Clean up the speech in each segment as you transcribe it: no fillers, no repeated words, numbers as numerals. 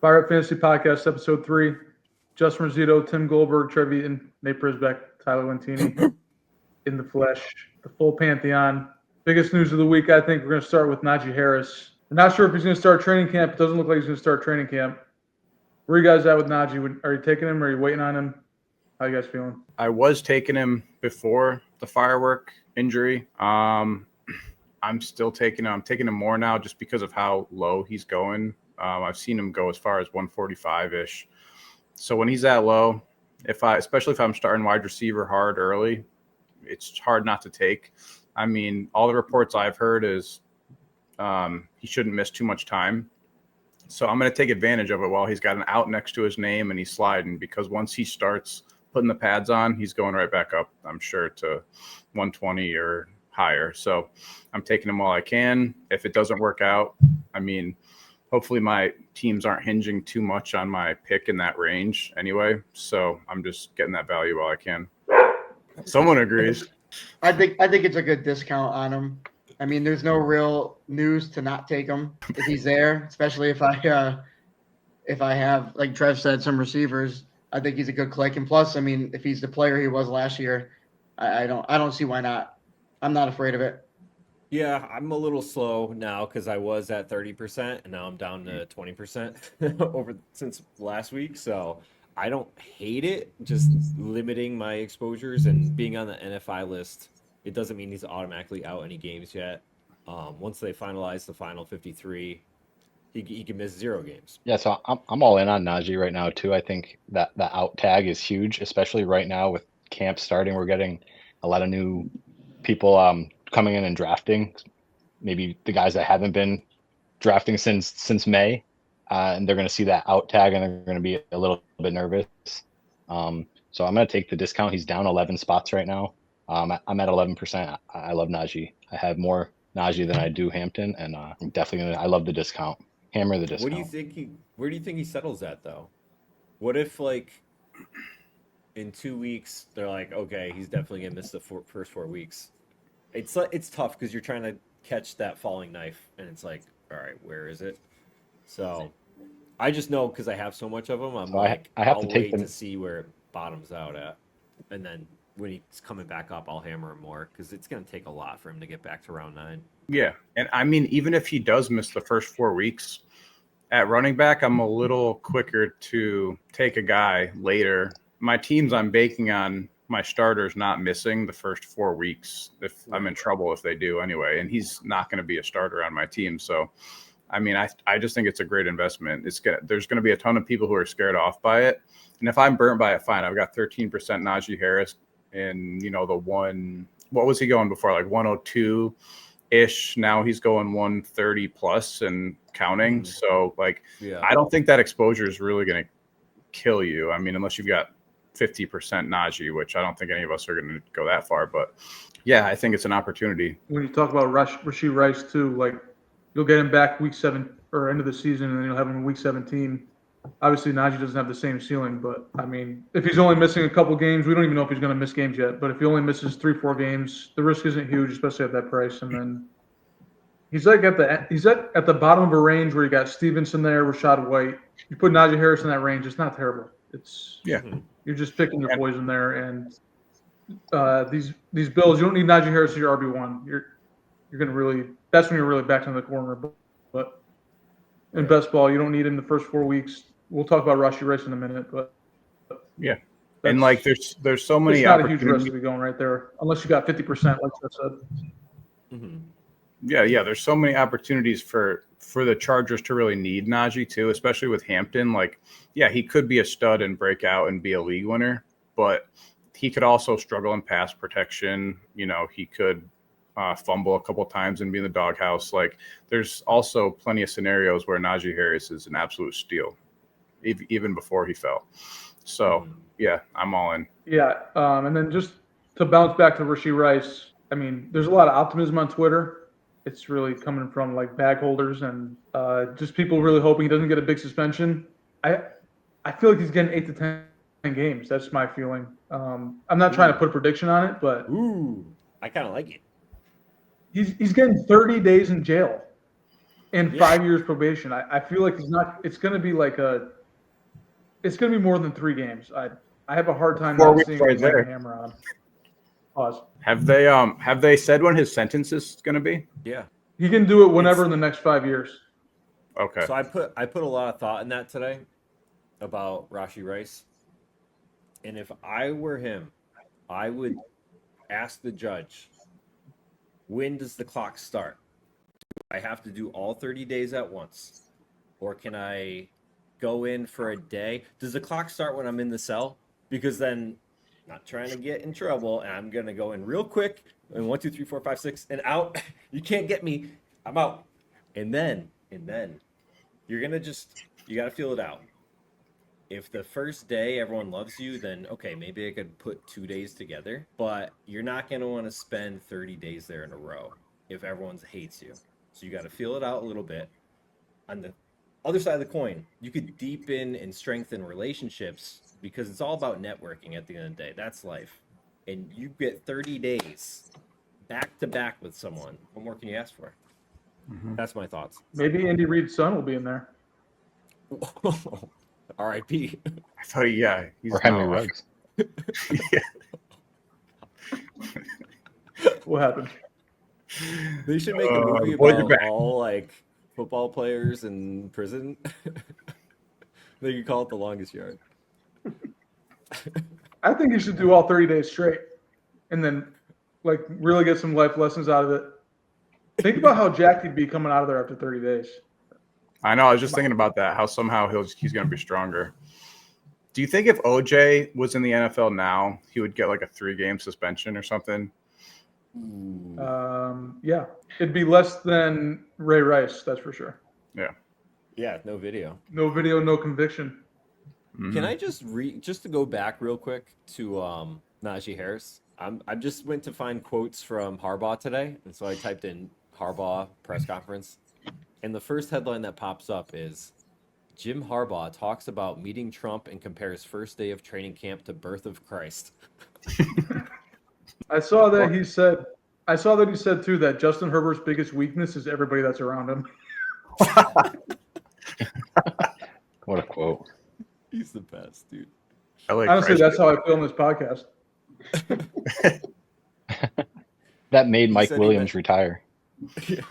Fire Up Fantasy Podcast, Episode 3. Justin Rizzuto, Tim Goldberg, Trev Eaton, Nate Brisbeck, Tyler Lentini in the flesh, the full pantheon. Biggest news of the week, I think we're going to start with Najee Harris. We're not sure if he's going to start training camp. It doesn't look like he's going to start training camp. Where are you guys at with Najee? Are you taking him or are you waiting on him? How you guys feeling? I was taking him before the firework injury. I'm still taking him. I'm taking him more now just because of how low he's going. I've seen him go as far as 145-ish. So when he's that low, especially if I'm starting wide receiver hard early, it's hard not to take. I mean, all the reports I've heard is he shouldn't miss too much time. So I'm going to take advantage of it while he's got an out next to his name and he's sliding, because once he starts putting the pads on, he's going right back up, I'm sure, to 120 or higher. So I'm taking him while I can. If it doesn't work out, I mean, hopefully my teams aren't hinging too much on my pick in that range anyway. So I'm just getting that value while I can. Someone agrees. I think it's a good discount on him. I mean, there's no real news to not take him if he's there, especially if I have, like Trev said, some receivers. I think he's a good click. And plus, I mean, if he's the player he was last year, I don't see why not. I'm not afraid of it. Yeah, I'm a little slow now because I was at 30% and now I'm down to 20% since last week. So I don't hate it, just limiting my exposures and being on the NFI list. It doesn't mean he's automatically out any games yet. Once they finalize the final 53, he can miss 0 games. Yeah, so I'm all in on Najee right now too. I think that the out tag is huge, especially right now with camp starting. We're getting a lot of new people coming in and drafting. Maybe the guys that haven't been drafting since May, and they're going to see that out tag and they're going to be a little bit nervous. So I'm going to take the discount. He's down 11 spots right now. I'm at 11%. I love Najee. I have more Najee than I do Hampton, and I'm definitely I love the discount. Hammer the discount. Where do you think he settles at though? What if like in 2 weeks they're like, okay, he's definitely gonna miss the first 4 weeks? It's tough because you're trying to catch that falling knife, and it's like, all right, where is it? So I just know because I have so much of them. I'll wait to see where it bottoms out at, and then when he's coming back up, I'll hammer him more because it's going to take a lot for him to get back to round 9. Yeah, and I mean, even if he does miss the first 4 weeks at running back, I'm a little quicker to take a guy later. My teams, I'm banking on my starters not missing the first 4 weeks. If I'm in trouble if they do anyway, and he's not going to be a starter on my team. So, I mean, I just think it's a great investment. There's going to be a ton of people who are scared off by it, and if I'm burnt by it, fine. I've got 13% Najee Harris. And, what was he going before? Like 102-ish. Now he's going 130 plus and counting. Mm-hmm. So, I don't think that exposure is really going to kill you. I mean, unless you've got 50% Najee, which I don't think any of us are going to go that far. But, yeah, I think it's an opportunity. When you talk about Rashee Rice, too, you'll get him back week 7 or end of the season, and then you'll have him in week 17. Obviously, Najee doesn't have the same ceiling, but, I mean, if he's only missing a couple games, we don't even know if he's going to miss games yet. But if he only misses 3-4 games, the risk isn't huge, especially at that price. And then he's at the bottom of a range where you got Stevenson there, Rashad White. You put Najee Harris in that range, it's not terrible. You're just picking your poison there. And these Bills, you don't need Najee Harris as your RB1. You're going to that's when you're really back in the corner. But in best ball, you don't need him the first 4 weeks. We'll talk about Rashee Rice in a minute, but yeah, and there's so many. It's not a huge risk to be going right there, unless you got 50%, like I said. Mm-hmm. Yeah. There's so many opportunities for the Chargers to really need Najee too, especially with Hampton. He could be a stud and break out and be a league winner, but he could also struggle in pass protection. He could fumble a couple of times and be in the doghouse. There's also plenty of scenarios where Najee Harris is an absolute steal, even before he fell. So, yeah, I'm all in. Yeah, and then just to bounce back to Rashee Rice, I mean, there's a lot of optimism on Twitter. It's really coming from bag holders and just people really hoping he doesn't get a big suspension. I feel like he's getting 8 to 10 games. That's my feeling. I'm not trying to put a prediction on it, but I kind of like it. He's getting 30 days in jail. and Yeah. 5 years probation. I feel like he's not. It's going to be like it's going to be more than 3 games. I have a hard time 4 not weeks seeing right him like there. a hammer on. Pause. Have they said when his sentence is going to be? Yeah. He can do it whenever It's- in the next 5 years. Okay. So I put a lot of thought in that today about Rashee Rice. And if I were him, I would ask the judge, when does the clock start? Do I have to do all 30 days at once? Or can I go in for a day? Does the clock start when I'm in the cell? Because then I'm not trying to get in trouble and I'm gonna go in real quick and 1, 2, 3, 4, 5, 6 and out. You can't get me. I'm out. And then you're gonna you gotta feel it out. If the first day everyone loves you, then okay, maybe I could put 2 days together, but you're not going to want to spend 30 days there in a row if everyone hates you. So you got to feel it out a little bit. On the other side of the coin, you could deepen and strengthen relationships because it's all about networking at the end of the day. That's life. And you get 30 days back to back with someone. What more can you ask for? Mhm. That's my thoughts. Maybe Andy Reid's son will be in there. R.I.P. I thought, yeah, he's Or Henry no- Ruggs. What happened? They should make a movie boys are about back. all like football players in prison. They could call it The Longest Yard. I think he should do all 30 days straight, and then like really get some life lessons out of it. Think about how jacked he'd be coming out of there after 30 days. I know. I was just thinking about that. How somehow he's going to be stronger. Do you think if OJ was in the NFL now, he would get like a 3-game suspension or something? Yeah, it'd be less than Ray Rice, that's for sure. Yeah, no video. No video, no conviction. Mhm. Can I just to go back real quick to Najee Harris? I just went to find quotes from Harbaugh today, and so I typed in Harbaugh press conference, and the first headline that pops up is Jim Harbaugh talks about meeting Trump and compares first day of training camp to birth of Christ. I saw that he said too that Justin Herbert's biggest weakness is everybody that's around him. What a quote. He's the best, dude. I like Honestly, Christ. that's how I feel in this podcast. That made Mike said he Williams meant- retire. Yeah.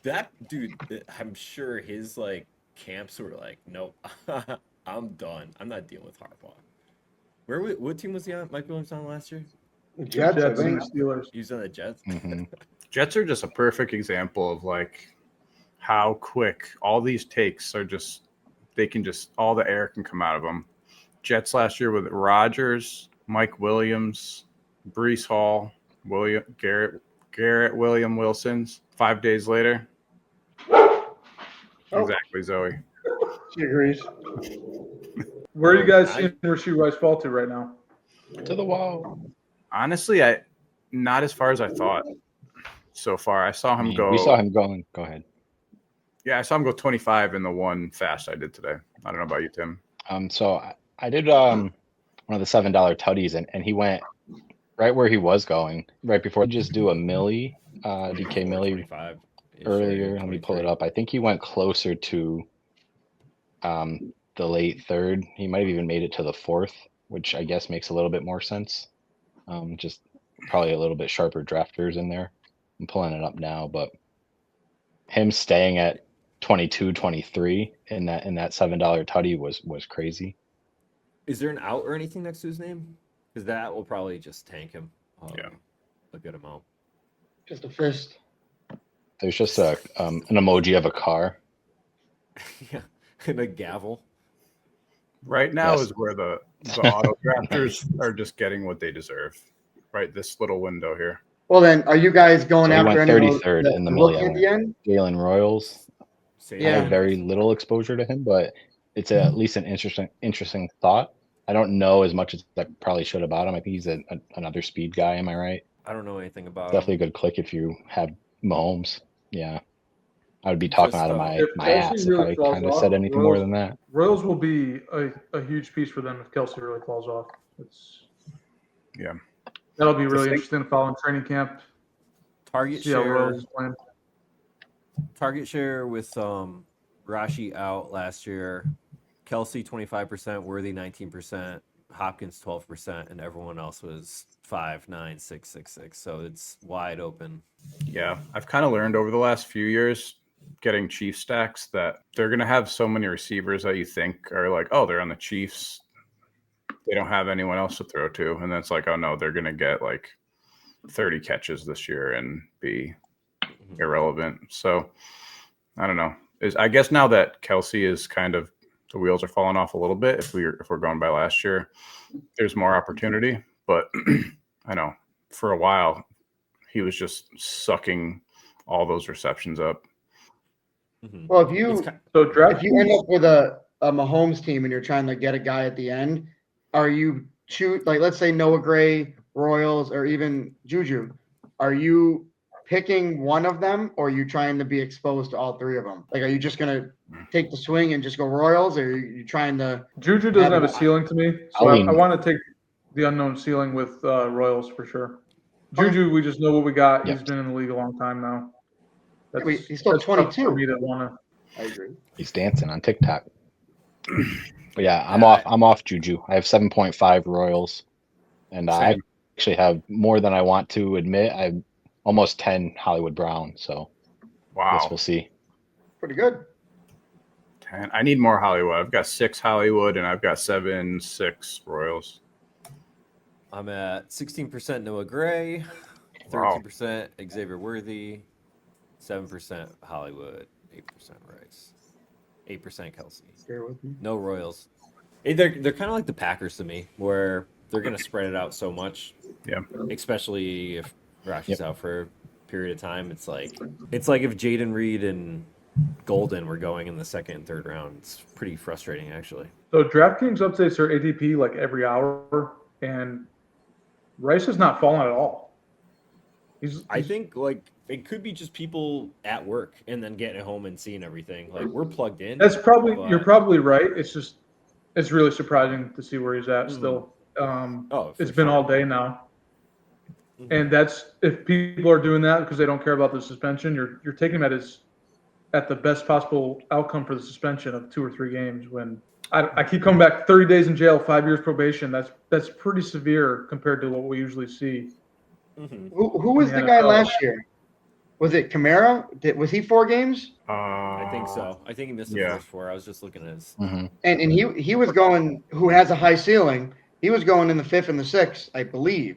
That dude, I'm sure his like camps were like, nope, I'm done. I'm not dealing with Harbaugh. What team was he on? Mike Williams on last year? Jets, I Jets and think. the Steelers. He was on the Jets. hmm Jets are just a perfect example of like how quick all these takes are all the air can come out of them. Jets last year with Rodgers, Mike Williams, Breece Hall, Garrett William Wilson's 5 days later. Oh. Exactly, Zoe. She agrees. Where are you guys seeing Rashee Rice fall to right now? To the wall. Honestly, not as far as I thought so far. I saw him go. We saw him going. Go ahead. Yeah, I saw him go 25 in the one fast I did today. I don't know about you, Tim. So I did one of the $7 tutties, and he went right where he was going right before. Just do a millie, DK millie 25 earlier. Let me pull it up. I think he went closer to the late third. He might have even made it to the fourth, which I guess makes a little bit more sense. Just probably a little bit sharper drafters in there. I'm pulling it up now, but him staying at 22, 23 in that $7 tutty was crazy. Is there an out or anything next to his name? Because that will probably just tank him. Yeah. A good amount. Just a fist. There's just an emoji of a car. Yeah, and a gavel. Right now Yes. is where the auto drafters are just getting what they deserve. Right, this little window here. Well, then, are you guys going So he after went any of those 33rd that in the look millie. at the end? Jalen Royals. Say I Yeah. have very little exposure to him, but it's at least an interesting thought. I don't know as much as I probably should about him. I think he's another speed guy. Am I right? I don't know anything about Definitely him. a good click if you have Mahomes. Yeah, I would be talking Just, out of if my Kelsey ass really if I falls kind of off, said anything more than that. Royals will be a huge piece for them if Kelsey really falls off. Yeah. That'll be To really think- interesting to follow in training camp. Target See how share. Royals is playing. Target share with Rashee out last year. Kelsey 25%, Worthy 19%, Hopkins 12%, and everyone else was 5, 9, 6, 6, 6. So it's wide open. Yeah, I've kind of learned over the last few years getting Chiefs stacks that they're going to have so many receivers that you think are like, oh, they're on the Chiefs. They don't have anyone else to throw to. And then it's like, oh, no, they're going to get like 30 catches this year and be irrelevant. So I don't know. I guess now that Kelsey is kind of the wheels are falling off a little bit. If we're going by last year, there's more opportunity. But I know for a while he was just sucking all those receptions up. Well, if you end up with a Mahomes team and you're trying to get a guy at the end, are you like let's say Noah Gray, Royals, or even Juju? Are you picking one of them, or are you trying to be exposed to all three of them? Like, are you just gonna take the swing and just go Royals, or are you trying to? Juju doesn't have a ceiling to me, so I want to take the unknown ceiling with Royals for sure. Juju, we just know what we got. He's been in the league a long time now. He's still 22. For me to wanna. I agree. He's dancing on TikTok. But yeah, I'm off Juju. I have 7.5 Royals, and I actually have more than I want to admit. I have almost 10 Hollywood Brown. So wow, I guess we'll see. Pretty good. 10. I need more Hollywood. I've got 6 Hollywood, and I've got 7, 6 Royals. I'm at 16% Noah Gray, 13% Xavier Worthy, 7% Hollywood, 8% Rice, 8% Kelsey. Bear with me. No Royals. They're kind of like the Packers to me, where they're going to spread it out so much. Yeah. Especially if Rashee's out for a period of time. It's like if Jaden Reed and Golden were going in the second and third round. It's pretty frustrating, actually. So DraftKings updates their ADP like every hour, and Rice is not falling at all. I think like it could be just people at work and then getting home and seeing everything. Like we're plugged in. That's probably you're probably right. It's really surprising to see where he's at still. It's been all day now. And that's if people are doing that because they don't care about the suspension, you're taking him at the best possible outcome for the suspension of 2 or 3 games. When I keep coming back, 30 days in jail, 5 years probation. That's pretty severe compared to what we usually see. Who was the guy last year? Was it Kamara? Was he 4 games? I think so. I think he missed the first 4. I was just looking at his. And he was going. Who has a high ceiling? He was going in the 5th and the 6th, I believe.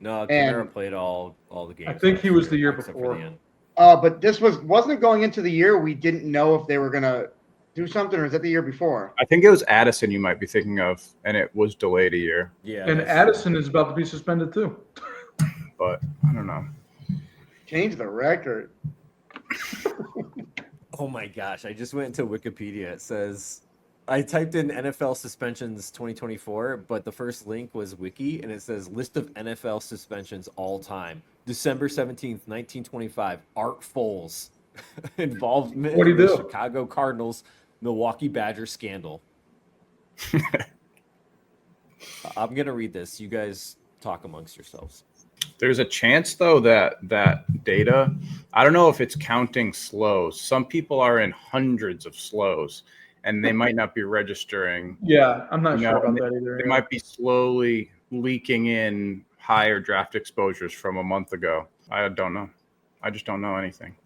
No, Kamara played all the games. I think he was the year before. But this wasn't it going into the year we didn't know if they were gonna do something, or is that the year before? I think it was Addison you might be thinking of, and it was delayed a year. Yeah. And Addison is about to be suspended too. But I don't know. Change the record. Oh my gosh! I just went into Wikipedia. It says I typed in NFL suspensions 2024, but the first link was Wiki, and it says list of NFL suspensions all time. December 17th, 1925. Art Foles involvement in the Chicago Cardinals Milwaukee Badgers scandal. I'm gonna read this. You guys talk amongst yourselves. There's a chance, though, that data, I don't know if it's counting slows. Some people are in hundreds of slows, and they might not be registering. Yeah, I'm not sure about that either. They might be slowly leaking in higher draft exposures from a month ago. I don't know. I just don't know anything.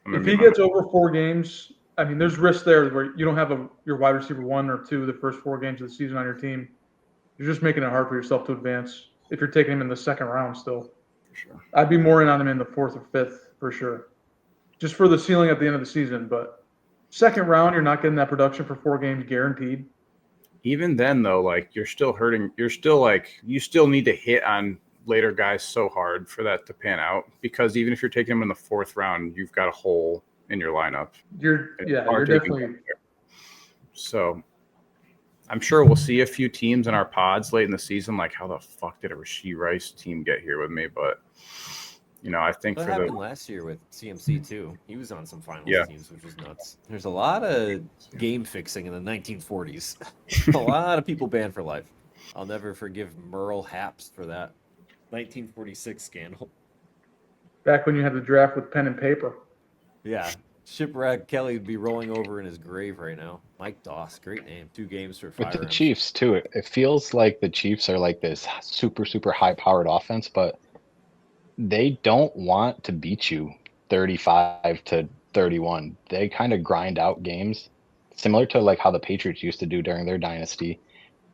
If he gets over 4 games, I mean, there's risk there where you don't have your wide receiver 1 or 2 the first 4 games of the season on your team. You're just making it hard for yourself to advance. If you're taking him in the second round still. For sure. I'd be more in on him in the 4th or 5th for sure. Just for the ceiling at the end of the season. But second round, you're not getting that production for 4 games guaranteed. Even then, though, like you're still hurting. You're still you still need to hit on later guys so hard for that to pan out. Because even if you're taking him in the 4th round, you've got a hole in your lineup. You're definitely. So I'm sure we'll see a few teams in our pods late in the season, like how the fuck did a Rashee Rice team get here with me? But I think that happened last year with CMC too. He was on some finals teams, which was nuts. There's a lot of game fixing in the 1940s. A lot of people banned for life. I'll never forgive Merle Haps for that 1946 scandal. Back when you had to draft with pen and paper. Yeah. Shipwreck Kelly would be rolling over in his grave right now. Mike Doss, great name. 2 games for With the firearms. Chiefs too, it feels like the Chiefs are like this super, super high-powered offense, but they don't want to beat you 35-31. They kind of grind out games, similar to like how the Patriots used to do during their dynasty.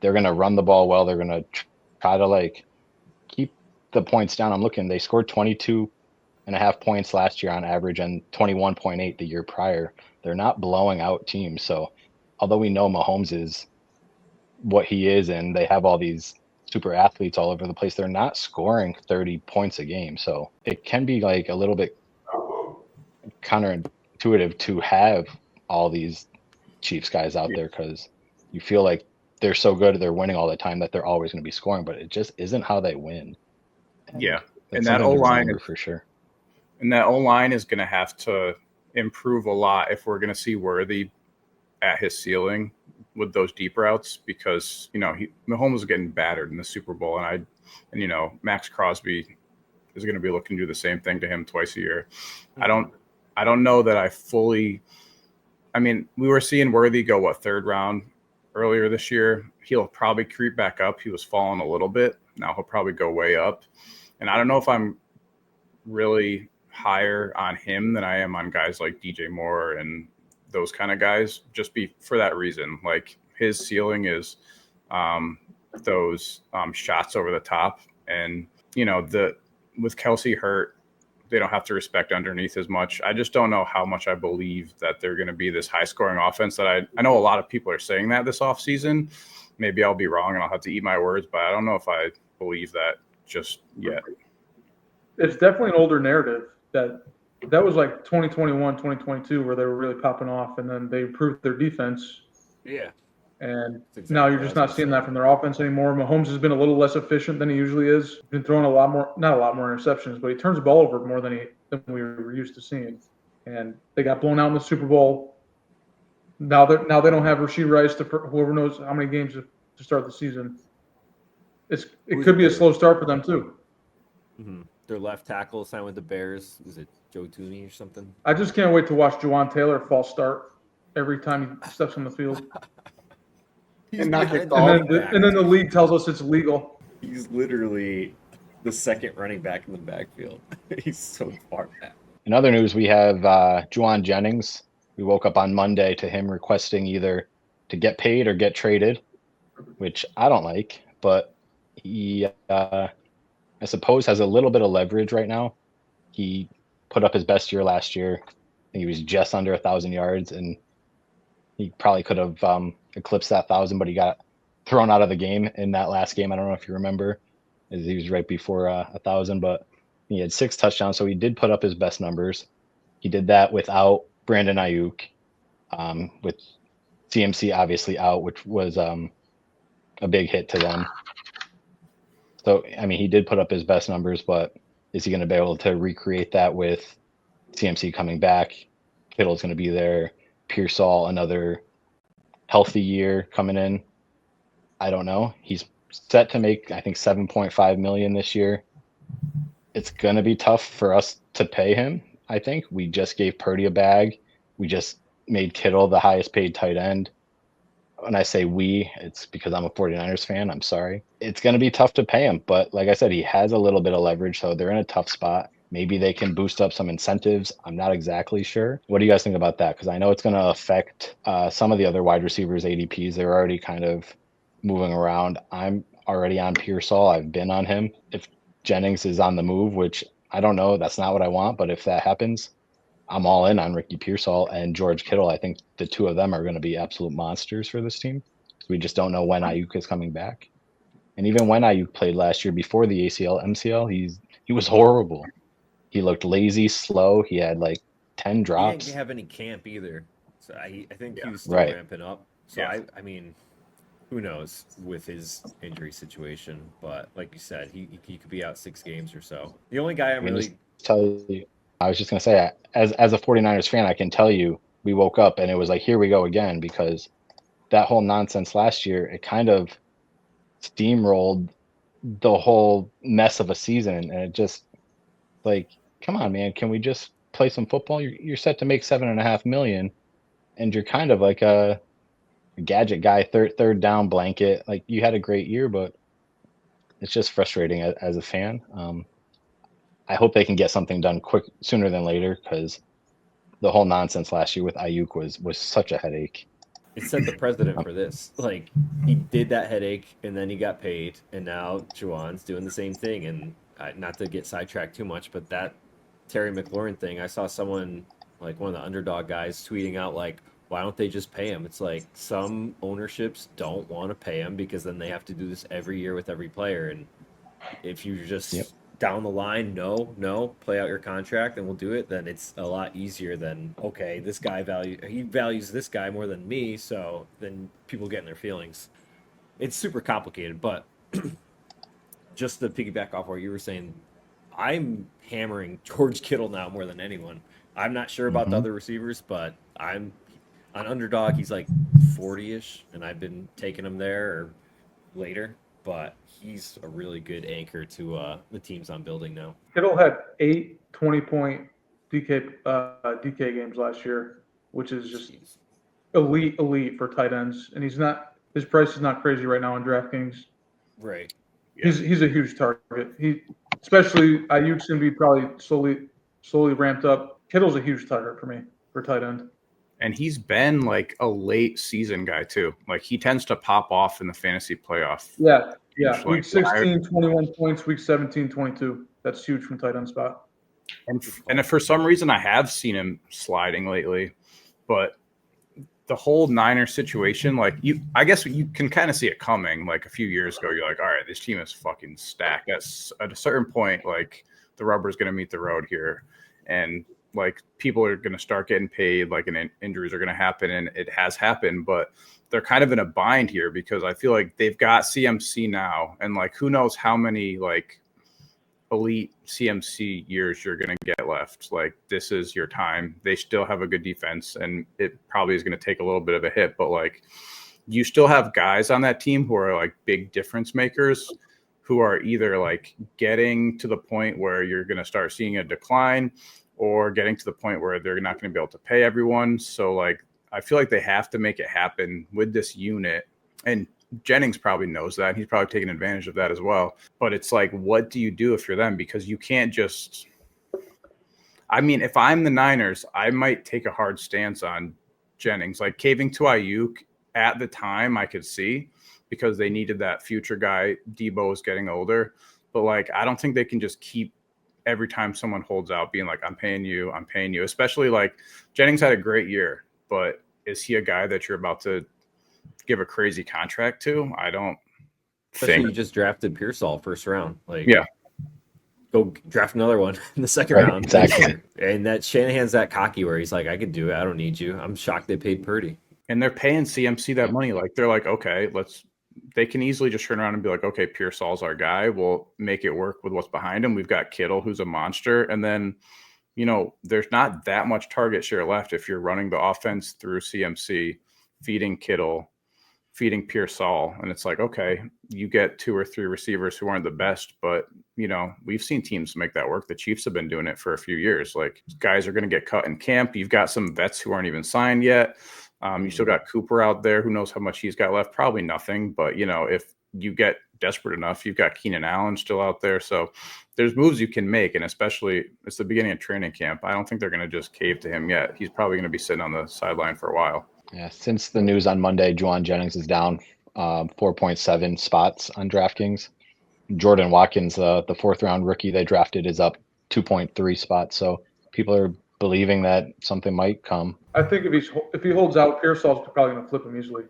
They're going to run the ball well. They're going to try to like keep the points down. I'm looking, they scored 22.5 points last year on average and 21.8 the year prior. They're not blowing out teams. So although we know Mahomes is what he is and they have all these super athletes all over the place, they're not scoring 30 points a game. So it can be like a little bit counterintuitive to have all these Chiefs guys out there because you feel like they're so good, they're winning all the time that they're always going to be scoring, but it just isn't how they win. Yeah. That's And that something to O-line remember for sure. And that O-line is going to have to improve a lot if we're going to see Worthy at his ceiling with those deep routes because, Mahomes was getting battered in the Super Bowl. And Max Crosby is going to be looking to do the same thing to him twice a year. Mhm. I don't know that I fully – we were seeing Worthy go, third round earlier this year. He'll probably creep back up. He was falling a little bit. Now he'll probably go way up. And I don't know if I'm really – higher on him than I am on guys like DJ Moore and those kind of guys, just for that reason. Like his ceiling is those shots over the top, and with Kelsey hurt, they don't have to respect underneath as much. I just don't know how much I believe that they're going to be this high scoring offense that I know a lot of people are saying that this offseason. Maybe I'll be wrong and I'll have to eat my words, but I don't know if I believe that just yet. It's definitely an older narrative. That was like 2021, 2022, where they were really popping off, and then they improved their defense. Yeah. And That's exactly now you're what I just was not gonna seeing say. that from their offense anymore. Mahomes has been a little less efficient than he usually is. Been throwing not a lot more interceptions, but he turns the ball over more than we were used to seeing. And they got blown out in the Super Bowl. Now they don't have Rashee Rice to whoever knows how many games to start the season. It could be a slow start for them too. Mm-hmm. Their left tackle signed with the Bears. Is it Joe Tooney or something? I just can't wait to watch Juwan Taylor false start every time he steps on the field. And not get And called. then the league tells us it's legal. He's literally the second running back in the backfield. He's so far back. In other news, we have Juwan Jennings. We woke up on Monday to him requesting either to get paid or get traded, which I don't like, but he, I suppose, has a little bit of leverage right now. He put up his best year last year. I think he was just under 1,000 yards, and he probably could have eclipsed that 1,000, but he got thrown out of the game in that last game. I don't know if you remember, as he was right before 1,000, but he had 6 touchdowns, so he did put up his best numbers. He did that without Brandon Ayuk, with CMC obviously out, which was a big hit to them. So, he did put up his best numbers, but is he going to be able to recreate that with CMC coming back? Kittle's going to be there. Pearsall, another healthy year coming in. I don't know. He's set to make, I think, $7.5 million this year. It's going to be tough for us to pay him. I think we just gave Purdy a bag. We just made Kittle the highest paid tight end. When I say we, it's because I'm a 49ers fan. I'm sorry. It's going to be tough to pay him. But like I said, he has a little bit of leverage, so they're in a tough spot. Maybe they can boost up some incentives. I'm not exactly sure. What do you guys think about that? Because I know it's going to affect some of the other wide receivers' ADPs. They're already kind of moving around. I'm already on Pearsall. I've been on him. If Jennings is on the move, which I don't know, that's not what I want. But if that happens, I'm all in on Ricky Pearsall and George Kittle. I think the two of them are going to be absolute monsters for this team. We just don't know when Ayuk is coming back. And even when Ayuk played last year before the ACL, MCL, he was horrible. He looked lazy, slow. He had like 10 drops. He didn't have any camp either. So I think he was still Right. ramping up. So Yeah. I mean, who knows with his injury situation? But like you said, he could be out 6 games or so. The only guy I'm really I was just going to say, as a 49ers fan, I can tell you, we woke up and it was like, here we go again, because that whole nonsense last year, it kind of steamrolled the whole mess of a season. And it just like, come on, man, can we just play some football, you're set to make $7.5 million, and you're kind of like a gadget guy, third down blanket. Like, you had a great year, but it's just frustrating as a fan. I hope they can get something done quick sooner than later, because the whole nonsense last year with Ayuk was such a headache. It set the precedent for this. Like, he did that headache, and then he got paid, and now Juwan's doing the same thing. And not to get sidetracked too much, but that Terry McLaurin thing, I saw someone, like one of the underdog guys, tweeting out, like, why don't they just pay him? It's like some ownerships don't want to pay him because then they have to do this every year with every player. And if you just down the line, no, play out your contract and we'll do it, then it's a lot easier than, okay, this guy values this guy more than me, so then people get in their feelings. It's super complicated, but just to piggyback off what you were saying, I'm hammering George Kittle now more than anyone. I'm not sure about the other receivers, but I'm on underdog. He's like 40-ish, and I've been taking him there or later. But he's a really good anchor to the teams I'm building now. Kittle had 8 20-point DK games last year, which is just elite for tight ends. And his price is not crazy right now on DraftKings. Right. Yeah. He's a huge target. Especially Ayuk's going to be probably slowly ramped up. Kittle's a huge target for me for tight end. And he's been like a late season guy too. Like, he tends to pop off in the fantasy playoff. Yeah. Like, Week 16, 21 points. Week 17, 22. That's huge from tight end spot. And if for some reason I have seen him sliding lately, but the whole Niner situation, like, I guess you can kind of see it coming. Like, a few years ago, you're like, all right, this team is fucking stacked. At a certain point, like, the rubber's going to meet the road here. And like, people are going to start getting paid, like, and injuries are going to happen, and it has happened, but they're kind of in a bind here because I feel like they've got CMC now, and like, who knows how many like elite CMC years you're going to get left. Like, this is your time. They still have a good defense, and it probably is going to take a little bit of a hit, but like, you still have guys on that team who are like big difference makers, who are either like getting to the point where you're going to start seeing a decline, or getting to the point where they're not going to be able to pay everyone. So like, I feel like they have to make it happen with this unit. And Jennings probably knows that. He's probably taking advantage of that as well. But it's like, what do you do if you're them? Because you can't just, I mean, if I'm the Niners, I might take a hard stance on Jennings. Like, caving to Ayuk at the time, I could see, because they needed that future guy. Debo is getting older. But like, I don't think they can just keep, every time someone holds out, being like, I'm paying you, especially like Jennings had a great year, but is he a guy that you're about to give a crazy contract to? I don't think. You just drafted Pearsall first round. Like, yeah, go draft another one in the second round. Exactly. And that Shanahan's that cocky where he's like, I could do it. I don't need you. I'm shocked they paid Purdy. And they're paying CMC that money. Like, they're like, okay, they can easily just turn around and be like, okay, Pearsall's our guy. We'll make it work with what's behind him. We've got Kittle, who's a monster. And then, you know, there's not that much target share left if you're running the offense through CMC, feeding Kittle, feeding Pearsall. And it's like, okay, you get 2 or 3 receivers who aren't the best, but, you know, we've seen teams make that work. The Chiefs have been doing it for a few years. Like, guys are going to get cut in camp. You've got some vets who aren't even signed yet. You still got Cooper out there. Who knows how much he's got left? Probably nothing. But, you know, if you get desperate enough, you've got Keenan Allen still out there. So there's moves you can make. And especially, it's the beginning of training camp. I don't think they're going to just cave to him yet. He's probably going to be sitting on the sideline for a while. Yeah. Since the news on Monday, Juwan Jennings is down 4.7 spots on DraftKings. Jordan Watkins, the 4th round rookie they drafted, is up 2.3 spots. So people are believing that something might come. I think if he holds out, Pearsall's probably going to flip him easily.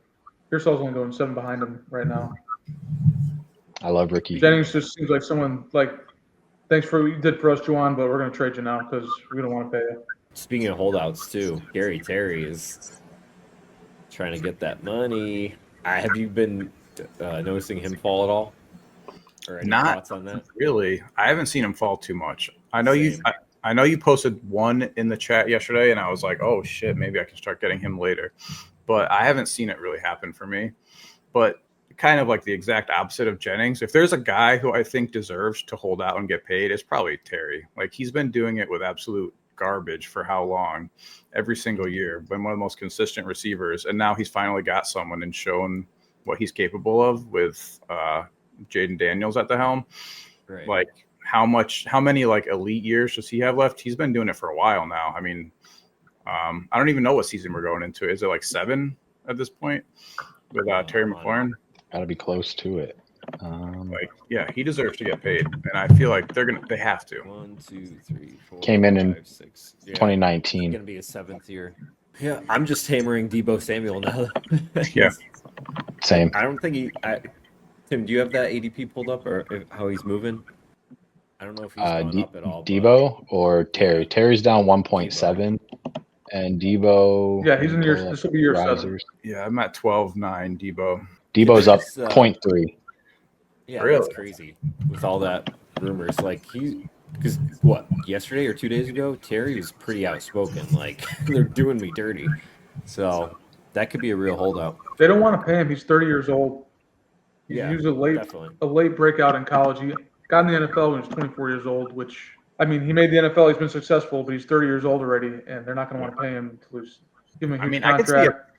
Pearsall's only going 7 behind him right now. I love Ricky. Jennings just seems like someone like, thanks for what you did for us, Juwan, but we're going to trade you now because we don't want to pay you. Speaking of holdouts too, Gary Terry is trying to get that money. Have you been noticing him fall at all? Or any thoughts on that? Really. I haven't seen him fall too much. I know you posted one in the chat yesterday, and I was like, oh shit, maybe I can start getting him later. But I haven't seen it really happen for me. But kind of like the exact opposite of Jennings. If there's a guy who I think deserves to hold out and get paid, it's probably Terry. Like, he's been doing it with absolute garbage for how long, every single year, been one of the most consistent receivers, and now he's finally got someone and shown what he's capable of with Jaden Daniels at the helm. Right. Like how many like elite years does he have left? He's been doing it for a while now. I mean, I don't even know what season we're going into. Is it like 7 at this point with Terry McLaurin? Got to be close to it. Like, yeah, he deserves to get paid, and I feel like they have to. 1, 2, 3, 4. Came in 5, 6. Yeah. 2019. It's gonna be his 7th year. Yeah, I'm just hammering Deebo Samuel now. Yeah. Same. I don't think Tim, do you have that ADP pulled up or how he's moving? I don't know if he's gone up at all. Deebo or Terry? Terry's down 1.7, and Deebo. Yeah, he's in year. This will be year 7. risers. Yeah, I'm at 12.9 Debo. Deebo's up It's, 0.3. Yeah, Really? that's crazy with all that rumors. Like because what, yesterday or 2 days ago, Terry was pretty outspoken. Like they're doing me dirty. So that could be a real holdout. They don't want to pay him. He's 30 years old. He Yeah, was definitely. a late breakout in college. He got in the NFL when he was 24 years old, which, I mean, he made the NFL. He's been successful, but he's 30 years old already, and they're not going to want to pay him to lose. Give him a huge I could see contract.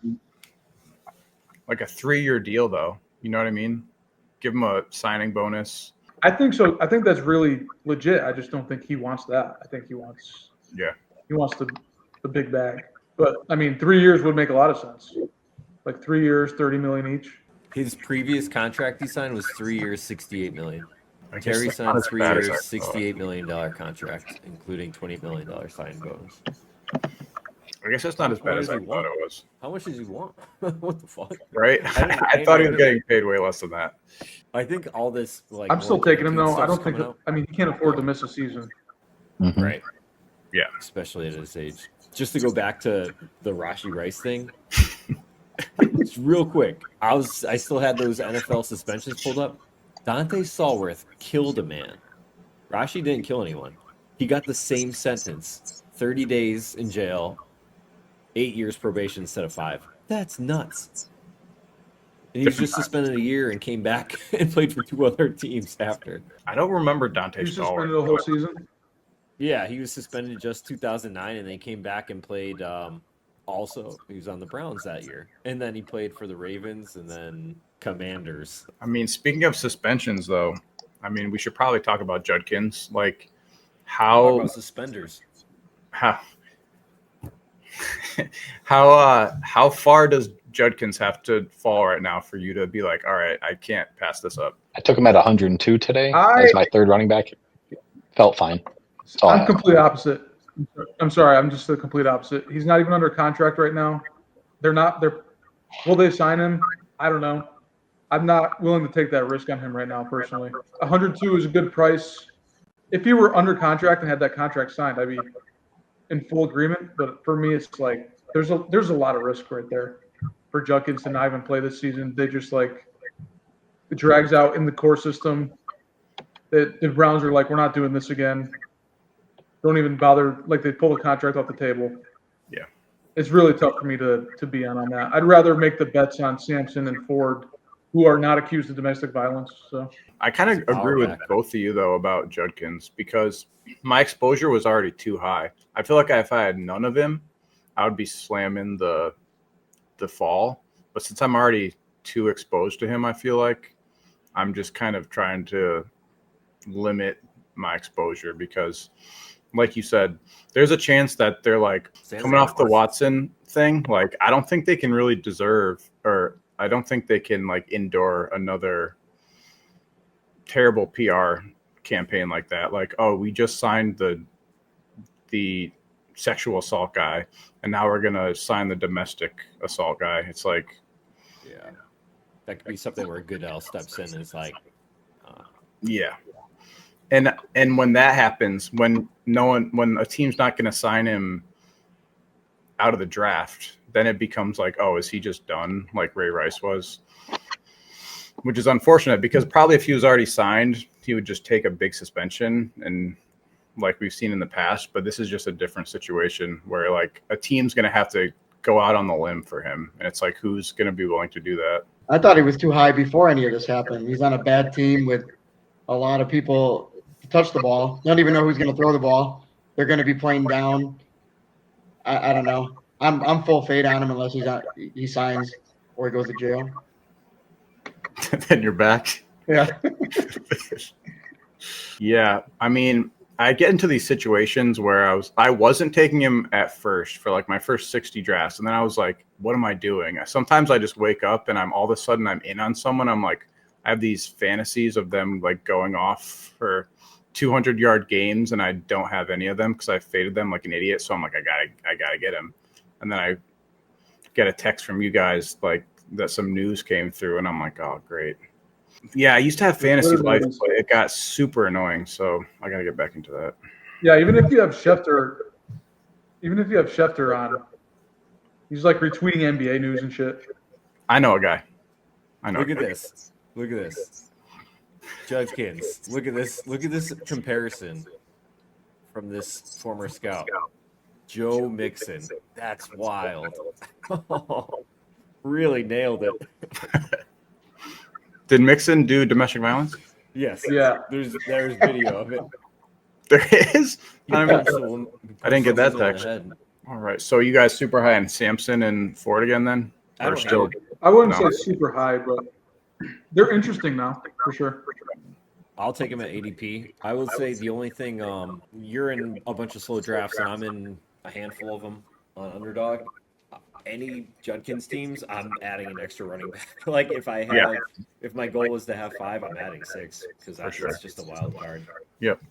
like a 3-year deal, though. You know what I mean? Give him a signing bonus. I think so. I think that's really legit. I just don't think he wants that. I think he wants the big bag. But, I mean, 3 years would make a lot of sense. Like 3 years, $30 million each. His previous contract he signed was 3 years, $68 million. I guess Terry that's not signed as 3 bad as years, I thought. $68 million contract, including $20 million signing bonus. I guess that's not as bad What as does I he thought want? it was. How much does he want? What the fuck? Right? I thought he was getting paid way less than that. I think all this like I'm still more taking him, guaranteed though. I stuff's don't think coming – I mean, he can't afford to miss a season. Mhm. Right. Yeah. Especially at his age. Just to go back to the Rashee Rice thing, just real quick. I still had those NFL suspensions pulled up. Dante Stallworth killed a man. Rashee didn't kill anyone. He got the same sentence: 30 days in jail, 8 years probation instead of 5. That's nuts. And he was just suspended a year and came back and played for 2 other teams after. I don't remember Dante He suspended Stallworth. the whole season. Yeah, he was suspended just 2009, and they came back and played. Also, he was on the Browns that year, and then he played for the Ravens and then Commanders. I mean, speaking of suspensions, though, I mean, we should probably talk about Judkins. Like, Talk how about suspenders. how far does Judkins have to fall right now for you to be like, all right, I can't pass this up? I took him at 102 today I- as my third running back. Felt fine. That's all I I'm have. complete opposite. I'm sorry. I'm just the complete opposite. He's not even under contract right now. Will they sign him? I don't know. I'm not willing to take that risk on him right now, personally. 102 is a good price. If he were under contract and had that contract signed, I'd be in full agreement. But for me, it's like there's a lot of risk right there for Judkins to not even play this season. They just like it drags out in the core system. The Browns are like, we're not doing this again. Don't even bother. Like they pull the contract off the table. Yeah. It's really tough for me to be on that. I'd rather make the bets on Sampson and Ford, who are not accused of domestic violence. So I kind of agree with both of you, though, about Judkins because my exposure was already too high. I feel like if I had none of him, I would be slamming the fall. But since I'm already too exposed to him, I feel like I'm just kind of trying to limit my exposure because, like you said, there's a chance that they're like coming off the Watson thing. Like, I don't think they can really deserve, or I don't think they can like endure another terrible PR campaign like that. Like, oh, we just signed the sexual assault guy, and now we're gonna sign the domestic assault guy. It's like, Yeah, that could be something where Goodell steps in and is like, yeah. And when that happens, when a team's not going to sign him out of the draft, then it becomes like, oh, is he just done like Ray Rice was? Which is unfortunate because probably if he was already signed, he would just take a big suspension and like we've seen in the past. But this is just a different situation where like a team's going to have to go out on the limb for him. And it's like, who's going to be willing to do that? I thought he was too high before any of this happened. He's on a bad team with a lot of people to touch the ball. Don't even know who's going to throw the ball. they're going to be playing down. I don't know. I'm full fade on him unless he signs or he goes to jail. Then you're back. Yeah. Yeah, I mean, I get into these situations where I wasn't taking him at first for like my first 60 drafts, and then I was like, what am I doing? Sometimes I just wake up and all of a sudden I'm in on someone. I'm like, I have these fantasies of them like going off for 200-yard games, and I don't have any of them because I faded them like an idiot. So I'm like, I gotta get him, and then I get a text from you guys like that some news came through, and I'm like, oh great. Yeah, I used to have fantasy life, but it got super annoying, so I got to get back into that. Yeah, even if you have Schefter on, he's like retweeting NBA news and shit. I know a guy. Look at this. Look at this. Judgekins. Look at this. Look at this comparison from this former scout. Joe Mixon. That's wild. Really nailed it. Did Mixon do domestic violence? Yes. Yeah. There's video of it. There is? I didn't get that Someone's on the text. head. All right. So you guys super high on Samson and Ford again then? I Or don't still? have it. I wouldn't No. say super high, but they're interesting now for sure. I'll take him at ADP. I would say the only thing, you're in a bunch of slow drafts, and I'm in a handful of them on Underdog. Any Judkins teams, I'm adding an extra running back. Like if my goal was to have 5, I'm adding 6 because that's sure. just a wild card. Yep.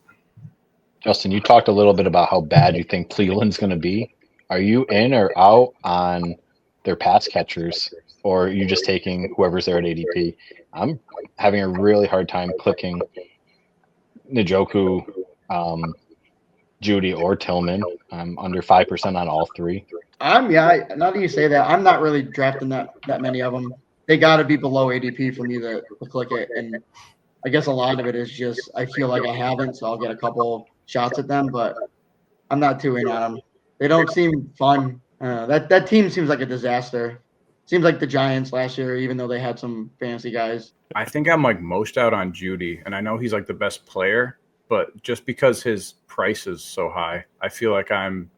Justin, you talked a little bit about how bad you think Cleveland's going to be. Are you in or out on their pass catchers, or are you just taking whoever's there at ADP? I'm having a really hard time clicking Njoku, Judy, or Tillman. I'm under 5% on all three. Now that you say that, I'm not really drafting that many of them. They got to be below ADP for me to click it. And I guess a lot of it is just I feel like I haven't, so I'll get a couple shots at them, but I'm not too in on them. They don't seem fun. That team seems like a disaster. Seems like the Giants last year, even though they had some fantasy guys. I think I'm like most out on Judy, and I know he's like the best player, but just because his price is so high, I feel like I'm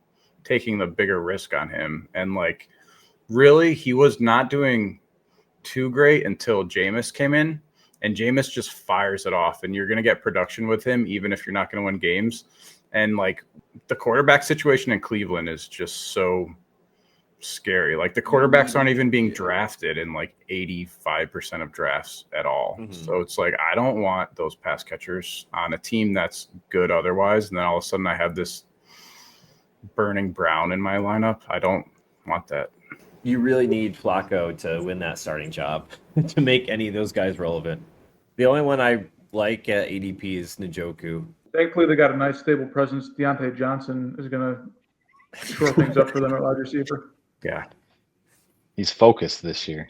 taking the bigger risk on him. And like, really, he was not doing too great until Jameis came in, and Jameis just fires it off, and you're going to get production with him, even if you're not going to win games. And like the quarterback situation in Cleveland is just so scary. Like the quarterbacks aren't even being drafted in like 85% of drafts at all. Mm-hmm. So it's like, I don't want those pass catchers on a team that's good otherwise. And then all of a sudden I have this burning Brown in my lineup. I don't want that. You really need Flacco to win that starting job to make any of those guys relevant. The only one I like at ADP is Njoku. Thankfully, they got a nice stable presence. Deontay Johnson is going to shore things up for them at wide receiver. Yeah. He's focused this year.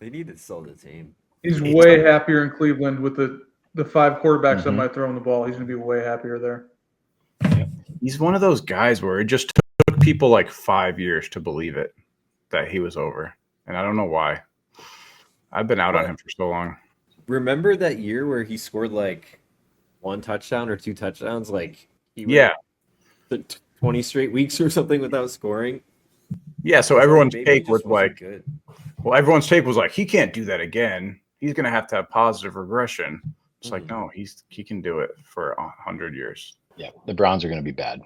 They need to sell the team. He's way happier in Cleveland with the 5 quarterbacks that might throw him the ball. He's going to be way happier there. He's one of those guys where it just took people like 5 years to believe it, that he was over. And I don't know why. I've been out on him for so long. Remember that year where he scored like 1 touchdown or 2 touchdowns? Like he went 20 straight weeks or something without scoring. Yeah, so everyone's Maybe take he was just wasn't like, good. well, everyone's take was like, he can't do that again. He's going to have positive regression. It's like, no, he can do it for 100 years. Yeah, the Browns are going to be bad.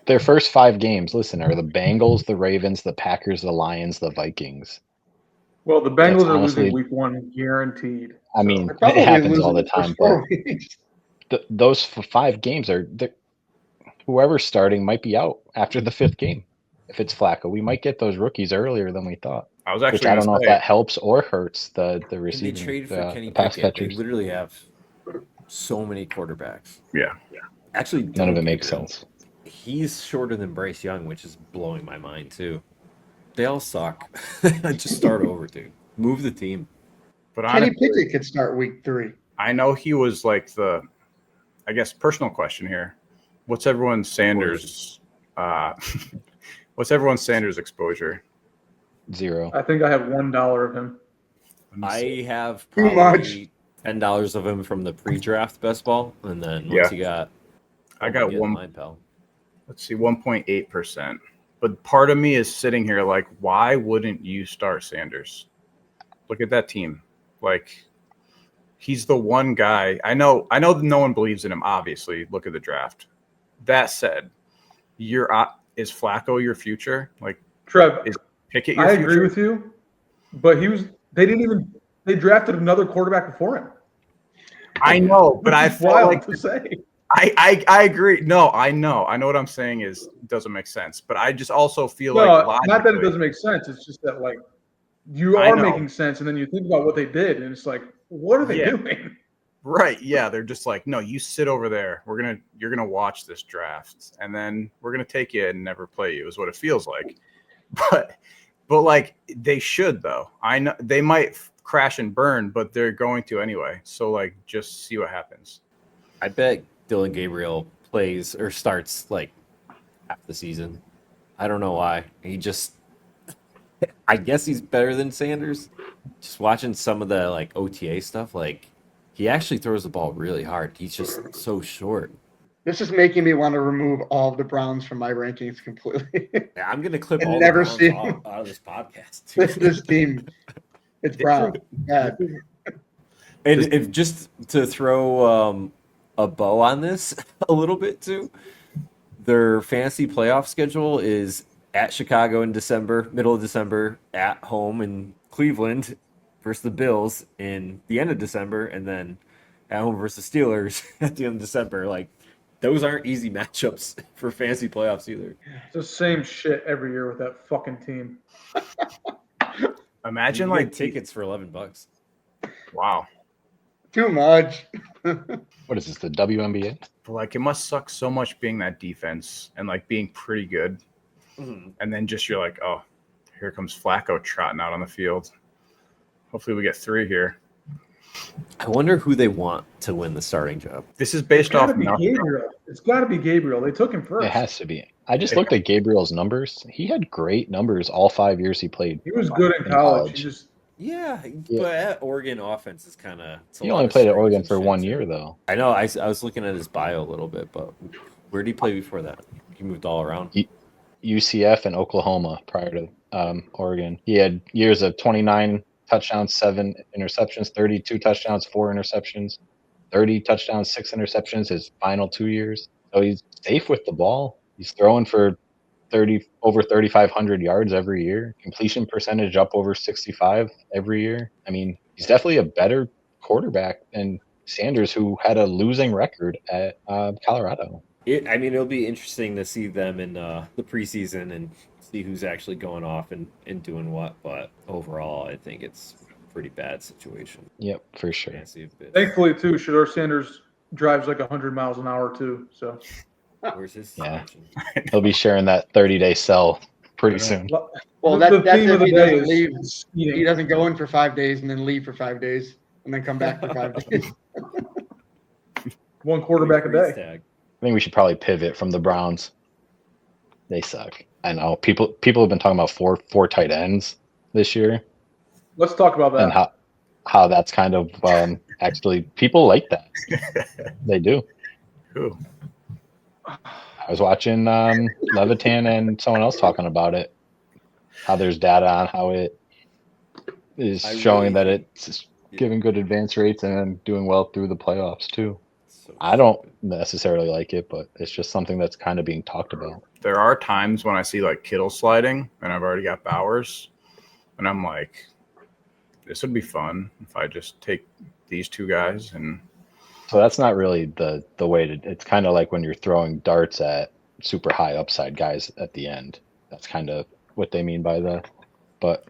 Their first 5 games, listen, are the Bengals, the Ravens, the Packers, the Lions, the Vikings. Well, the Bengals are honestly, losing week 1 guaranteed. I mean, They're probably it happens all losing the time. first 4 weeks. But those 5 games whoever's starting might be out after the 5th game. If it's Flacco, we might get those rookies earlier than we thought. I was actually Which I don't know if that helps or hurts the receiving. And they traded for Kenny pass Pickett. They catchers. literally have so many quarterbacks. Yeah. Actually, None of it makes sense. He's shorter than Bryce Young, which is blowing my mind too. They all suck. Just start over, dude. Move the team. But Kenny honestly, Pickett could start week 3. I know he was like I guess, personal question here. What's everyone's Sanders? What's everyone's Sanders exposure? 0. I think I have $1 of him. I have Too probably much. $10 of him from the pre-draft best ball, and then once he got I got Get in one. line, pal. Let's see, 1.8%. But part of me is sitting here like, why wouldn't you start Sanders? Look at that team. Like, he's the one guy. I know no one believes in him, obviously. Look at the draft. That said, is Flacco your future? Like, Trev, is Pickett your I future? agree with you, but they drafted another quarterback before him. I know, but Which I is felt wild like to say. I agree. No, I know. What I'm saying is it doesn't make sense. But I just also feel No, like not that it logically, doesn't make sense. It's just that like you I are know. making sense, and then you think about what they did, and it's like, what are they Yeah. doing? Right. Yeah. They're just like, no, you sit over there. You're gonna watch this draft, and then we're gonna take you and never play you, is what it feels like. But like they should though. I know they might crash and burn, but they're going to anyway. So like just see what happens. I bet Dylan Gabriel plays or starts like half the season. I don't know why. I guess he's better than Sanders. Just watching some of the like OTA stuff, like he actually throws the ball really hard. He's just so short. This is making me want to remove all of the Browns from my rankings completely. Yeah, I'm gonna clip And all never the Browns see- out of this podcast. Too. this team, it's Brown. Yeah. And if just to throw a bow on this a little bit too, their fantasy playoff schedule is at Chicago in December, middle of December, at home in Cleveland versus the Bills in the end of December, and then at home versus Steelers at the end of December. Like those aren't easy matchups for fantasy playoffs either. It's the same shit every year with that fucking team. Imagine You like get tickets for $11. wow. Too much. What is this, the WNBA? But like it must suck so much being that defense and like being pretty good. Mhm. And then just you're like, oh, here comes Flacco trotting out on the field. Hopefully we get 3 here. I wonder who they want to win the starting job. This is based It's got off to be nothing. Gabriel. It's got to be Gabriel. They took him first. It has to be. I just looked at Gabriel's numbers. He had great numbers all 5 years he played. He was good in In college. college. He just Yeah, Yeah. but at Oregon offense is kind of. He only played at Oregon for 1 year, though. I know. I was looking at his bio a little bit, but where did he play before that? He moved all around. UCF and Oklahoma prior to Oregon. He had years of 29 touchdowns, 7 interceptions, 32 touchdowns, 4 interceptions, 30 touchdowns, 6 interceptions his final 2 years. So he's safe with the ball. He's throwing for over 3,500 yards every year. Completion percentage up over 65 every year. I mean, he's definitely a better quarterback than Sanders, who had a losing record at Colorado. It'll be interesting to see them in the preseason and see who's actually going off and doing what. But overall, I think it's a pretty bad situation. Yep, for sure. Fantasy a bit. thankfully too. Shador Sanders drives like 100 miles an hour too. So Where's his Yeah. suspension? He'll be sharing that 30-day cell pretty I know. soon. Well, the that's theme if of the he day doesn't is leave. speeding. He doesn't go in for 5 days and then leave for 5 days and then come back for 5 days. One quarterback a Freeze day. tag. I think we should probably pivot from the Browns. They suck. I know people have been talking about four tight ends this year, Let's talk about that. and how that's kind of actually people like that. They do. Who? I was watching Levitan and someone else talking about it. How there's data on how it is I showing really that think- it's giving good advance rates and doing well through the playoffs too. So I don't stupid. necessarily like it, but it's just something that's kind of being talked about. There are times when I see like Kittle sliding and I've already got Bowers, and I'm like, this would be fun if I just take these 2 guys and So that's not really the way to. It's kind of like when you're throwing darts at super high upside guys at the end. That's kind of what they mean by that. But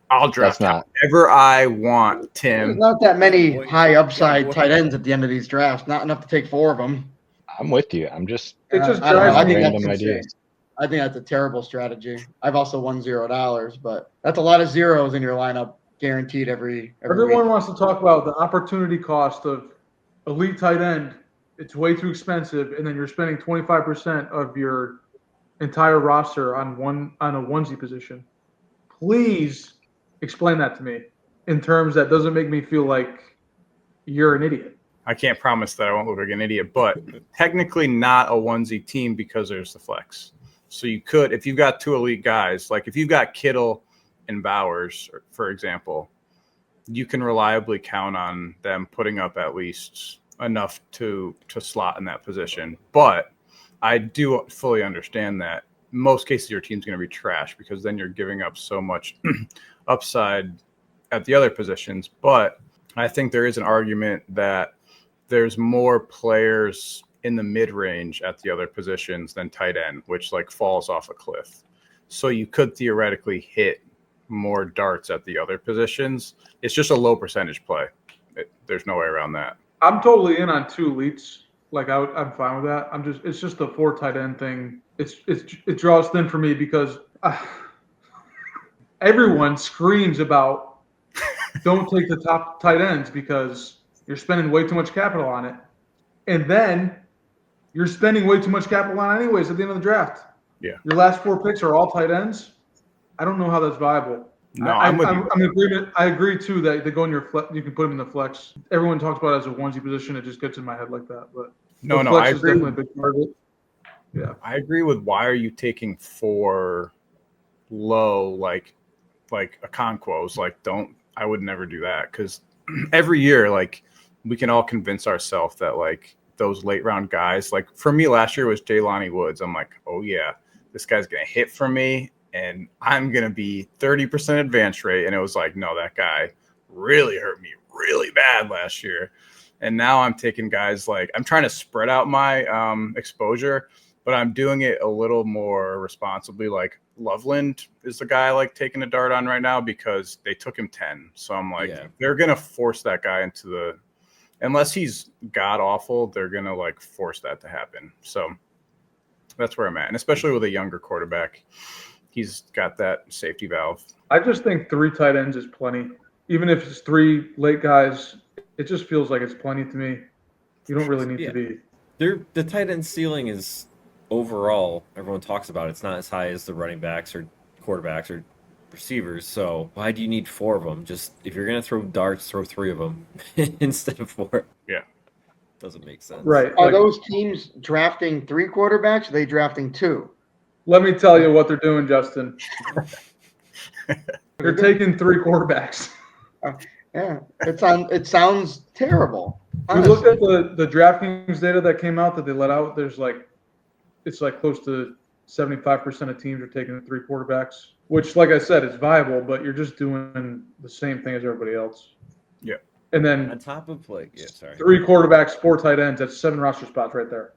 I'll draft that's not. however I want, There's Tim. not that many Boy, high upside boy. tight ends at the end of these drafts. Not enough to take 4 of them. I'm with you. I'm just It just I don't know. drives I me think random that's ideas. insane. I think that's a terrible strategy. I've also won $0, but that's a lot of zeros in your lineup, guaranteed every Everyone week. wants to talk about the opportunity cost of elite tight end. It's way too expensive, and then you're spending 25% of your entire roster on a onesie position. Please explain that to me in terms that doesn't make me feel like you're an idiot. I can't promise that I won't look like an idiot, but technically not a onesie team because there's the flex. So you could, if you've got two elite guys, like if you've got Kittle and Bowers, for example, you can reliably count on them putting up at least enough to slot in that position. But I do fully understand that in most cases your team's going to be trash because then you're giving up so much upside at the other positions. But I think there is an argument that there's more players in the mid-range at the other positions than tight end, which like falls off a cliff. So you could theoretically hit more darts at the other positions. It's just a low percentage play. There's no way around that. I'm totally in on two elites. Like I'm fine with that. It's just the 4 tight end thing. It draws thin for me because everyone screams about don't take the top tight ends because you're spending way too much capital on it, and then you're spending way too much capital on it anyways at the end of the draft. Yeah, your last 4 picks are all tight ends. I don't know how that's viable. No, I'm in agreement. I agree too that they go in your flex. You can put them in the flex. Everyone talks about it as a onesie position. It just gets in my head like that. But I agree. Is definitely a big part of it. Yeah, I agree with why are you taking 4 low like a Conquos? Like I would never do that because every year like we can all convince ourselves that like those late round guys. Like for me last year was Jelani Woods. I'm like, oh yeah, this guy's gonna hit for me. And I'm going to be 30% advance rate. And it was like, no, that guy really hurt me really bad last year. And now I'm taking guys like I'm trying to spread out my exposure, but I'm doing it a little more responsibly. Like Loveland is the guy I like taking a dart on right now because they took him 10. So I'm like, they're going to force that guy into unless he's god awful, they're going to like force that to happen. So that's where I'm at. And especially with a younger quarterback. He's got that safety valve. I just think 3 tight ends is plenty. Even if it's 3 late guys, it just feels like it's plenty to me. You don't really need to be. The tight end ceiling is overall, everyone talks about it's not as high as the running backs or quarterbacks or receivers. So why do you need 4 of them? Just if you're going to throw darts, throw 3 of them instead of 4. Yeah. Doesn't make sense. Right. Are those teams drafting 3 quarterbacks? Or are they drafting 2? Let me tell you what they're doing, Justin. They're taking 3 quarterbacks. Yeah, it sounds terrible. We looked at the DraftKings data that came out that they let out. It's like close to 75% of teams are taking 3 quarterbacks, which, like I said, is viable, but you're just doing the same thing as everybody else. Yeah. And then on top of 3 quarterbacks, 4 tight ends. That's 7 roster spots right there.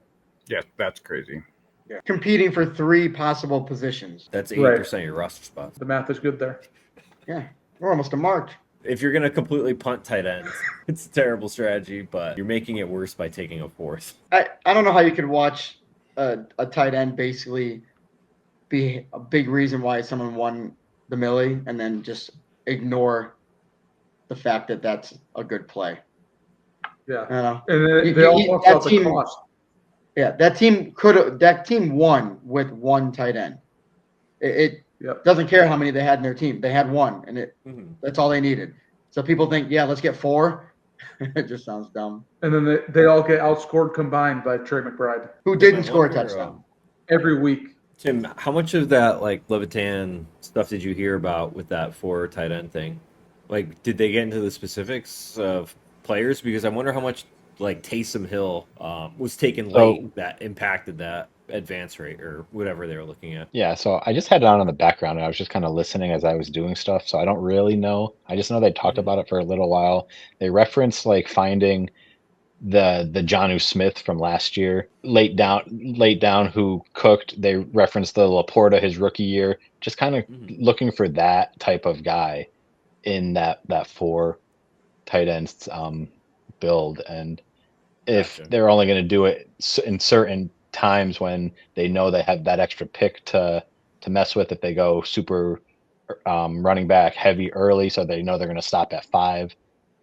Yeah, that's crazy. Yeah. Competing for 3 possible positions. That's 80% of your roster spots. The math is good there. Yeah, we're almost to March. If you're going to completely punt tight ends, it's a terrible strategy, but you're making it worse by taking a 4th. I don't know how you could watch a tight end basically be a big reason why someone won the Millie and then just ignore the fact that that's a good play. Yeah. And they all talk about the cost. Yeah, that team won with 1 tight end. It doesn't care how many they had in their team. They had 1, and that's all they needed. So people think, let's get 4. It just sounds dumb. And then they all get outscored combined by Trey McBride, who didn't score a touchdown every week. Tim, how much of that like Levitan stuff did you hear about with that 4 tight end thing? Like, did they get into the specifics of players? Because I wonder how much like Taysom Hill was taken late that impacted that advance rate or whatever they were looking at. Yeah, so I just had it on in the background and I was just kind of listening as I was doing stuff. So I don't really know. I just know they talked about it for a little while. They referenced like finding the Jonnu Smith from last year, late down who cooked. They referenced the Laporta his rookie year, just kind of looking for that type of guy in that 4 tight ends build. And if they're only going to do it in certain times when they know they have that extra pick to mess with, if they go super running back heavy early, so they know they're going to stop at 5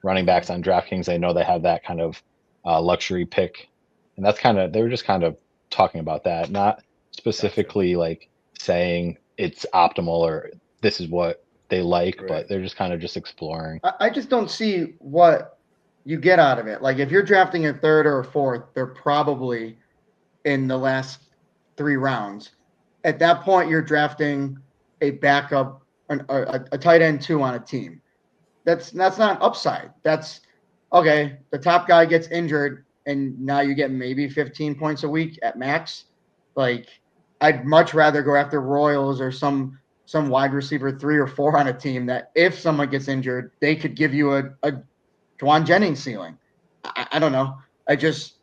running backs on DraftKings, they know they have that kind of luxury pick. And that's they were just kind of talking about that, not specifically like saying it's optimal or this is what they like, but they're just kind of just exploring. I just don't see what you get out of it. Like if you're drafting a third or a fourth, they're probably in the last 3 rounds. At that point, you're drafting a backup, a tight end 2 on a team. That's not upside. That's okay. The top guy gets injured, and now you get maybe 15 points a week at max. Like I'd much rather go after Royals or some wide receiver 3 or 4 on a team that if someone gets injured, they could give you a Juwan Jennings ceiling. I don't know. It just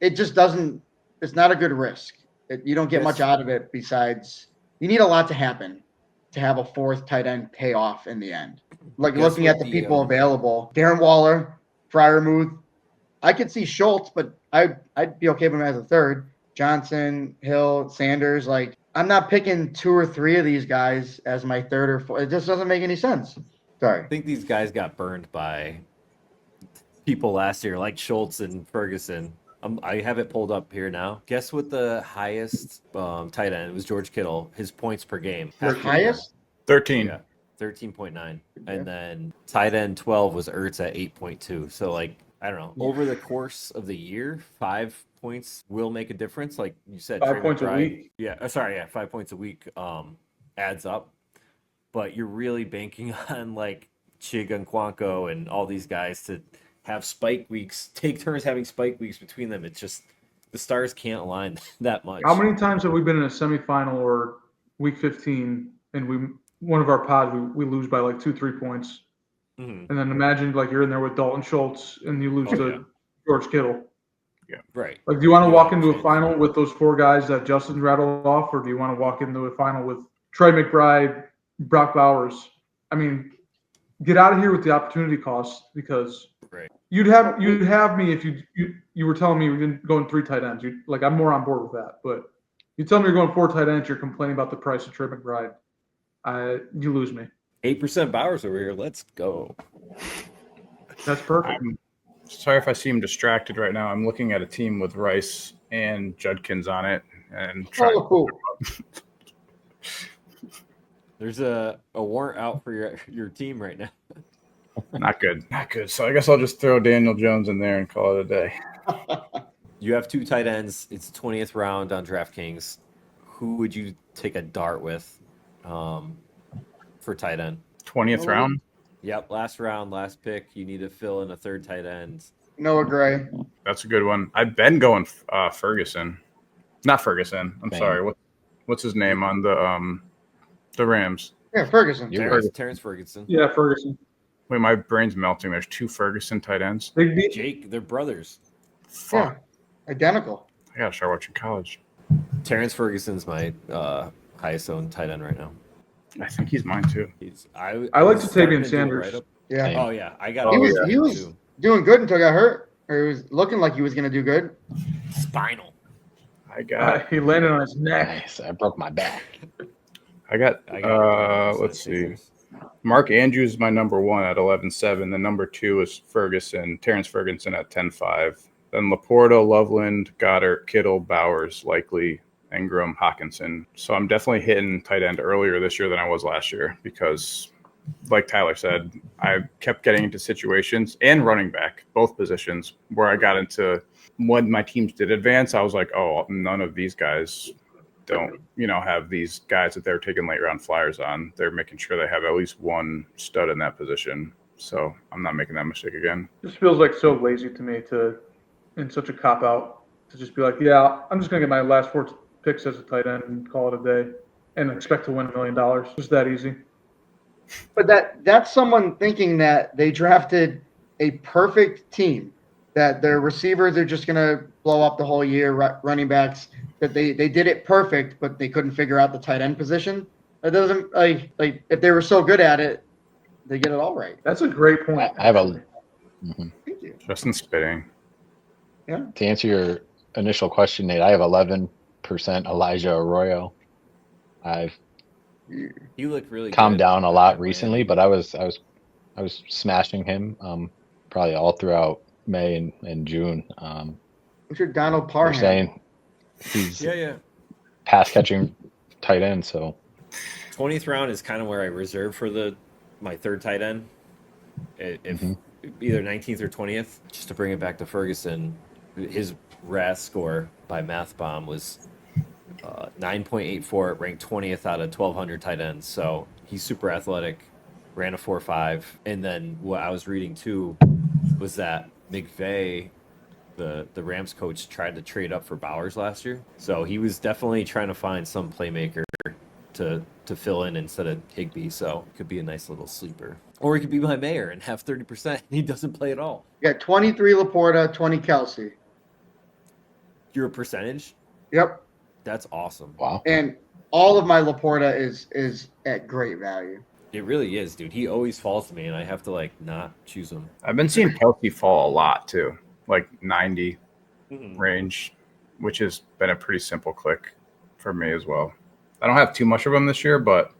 doesn't. It's not a good risk. You don't get much out of it besides you need a lot to happen to have a 4th tight end pay off in the end. Like looking at the people available, Darren Waller, Freiermuth. I could see Schultz, but I'd be okay with him as a 3rd. Johnson, Hill, Sanders. Like I'm not picking 2 or 3 of these guys as my 3rd or 4th. It just doesn't make any sense. Sorry. I think these guys got burned by people last year, like Schultz and Ferguson. I have it pulled up here now. Guess what the highest tight end was? George Kittle. His points per game. The highest? 13. Yeah, 13.9. Okay. And then tight end 12 was Ertz at 8.2. So like I don't know. Over the course of the year, 5 points will make a difference. Like you said, 5 points a week. Yeah, 5 points a week adds up. But you're really banking on like Chig and Quanko and all these guys to have spike weeks, take turns having spike weeks between them. It's just the stars can't align that much. How many times have we been in a semifinal or week 15 and one of our pods we lose by like 2-3 points? And then imagine like you're in there with Dalton Schultz and you lose to George Kittle. Yeah. Right. Like, do you want to walk into a final with those 4 guys that Justin rattled off, or do you want to walk into a final with Trey McBride, Brock Bowers? I mean, get out of here with the opportunity cost because you'd have me if you were telling me you're going 3 tight ends. Like I'm more on board with that. But you tell me you're going 4 tight ends, you're complaining about the price of Trey McBride. You lose me. 8% Bowers over here. Let's go. That's perfect. I'm sorry if I seem distracted right now. I'm looking at a team with Rice and Judkins on it and trying. There's a warrant out for your team right now. Not good. So I guess I'll just throw Daniel Jones in there and call it a day. You have 2 tight ends. It's the 20th round on DraftKings. Who would you take a dart with for tight end? 20th round? Yep, last round, last pick. You need to fill in a 3rd tight end. Noah Gray. That's a good one. I've been going Ferguson. Not Ferguson. I'm sorry. What's his name on the Rams? Yeah, Ferguson. Terrence Ferguson. Yeah, Ferguson. Wait, my brain's melting. There's 2 Ferguson tight ends. Jake, they're brothers. Fuck. Yeah, identical. I gotta start watching college. Terrence Ferguson's my highest owned tight end right now. I think he's mine too. I like Jatavian Sanders. Yeah. Oh yeah, I got. He was doing good until he got hurt, or he was looking like he was going to do good. Spinal. He landed on his neck. Nice. I broke my back. I got let's see. Mark Andrews is my number 1 at 11.7. The number 2 is Terrence Ferguson at 10.5. Then Laporta, Loveland, Goddard, Kittle, Bowers, likely Ingram, Hawkinson. So I'm definitely hitting tight end earlier this year than I was last year because, like Tyler said, I kept getting into situations and running back, both positions, where I got into when my teams did advance. I was like, oh, none of these guys don't, have these guys that they're taking late round flyers on. They're making sure they have at least one stud in that position. So I'm not making that mistake again. This feels like so lazy to me in such a cop out to just be like, yeah, I'm just going to get my last 4 picks as a tight end and call it a day and expect to win $1 million. Just that easy. But that's someone thinking that they drafted a perfect team, that their receivers are just going to blow up the whole year, running backs, that they did it perfect, but they couldn't figure out the tight end position. It doesn't like if they were so good at it, they get it all right. That's a great point. I have a Thank you. Justin spitting. Yeah. To answer your initial question, Nate, I have 11% Elijah Arroyo. You look really calmed good down a lot recently, but I was smashing him probably all throughout May and June. What's your Donald You're Parham? saying he's Yeah. pass catching tight end, so 20th round is kind of where I reserve for my 3rd tight end. If either 19th or 20th. Just to bring it back to Ferguson, his RAS score by Math Bomb was 9.84, ranked 20th out of 1,200 tight ends. So he's super athletic, ran a 4.5. And then what I was reading too was that McVay, the Rams coach, tried to trade up for Bowers last year. So he was definitely trying to find some playmaker to fill in instead of Higbee. So it could be a nice little sleeper. Or he could be my mayor and have 30%. He doesn't play at all. You got 23 Laporta, 20 Kelsey. Your percentage? Yep. That's awesome. Wow. And all of my Laporta is at great value. It really is, dude. He always falls to me, and I have to like not choose him. I've been seeing Kelsey fall a lot too, like 90 Mm-hmm. range, which has been a pretty simple click for me as well. I don't have too much of him this year, but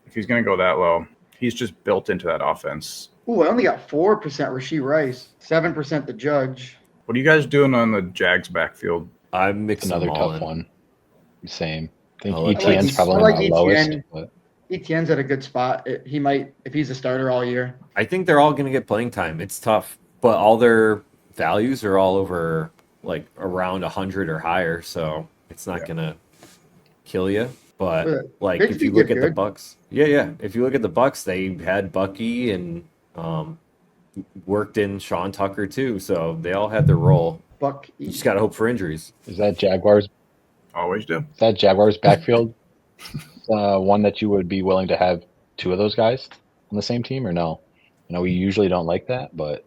if he's going to go that low, he's just built into that offense. Ooh, I only got 4% Rashee Rice, 7% the Judge. What are you guys doing on the Jags backfield? I'm It's mixing another them all tough in. one. Same. I think I like- ETN's I probably like my lowest. ETN. But Etienne's at a good spot. He might, if he's a starter all year. I think they're all going to get playing time. It's tough, but all their values are all over like around 100 or higher, so it's not going to kill you. But Yeah. like Bigsby if you look did at the good. Bucks, yeah. If you look at the Bucks, they had Bucky and worked in Sean Tucker too, so they all had their role. Buck. You just got to hope for injuries. is that Jaguars Always do. backfield one that you would be willing to have two of those guys on the same team or no? I know we usually don't like that, but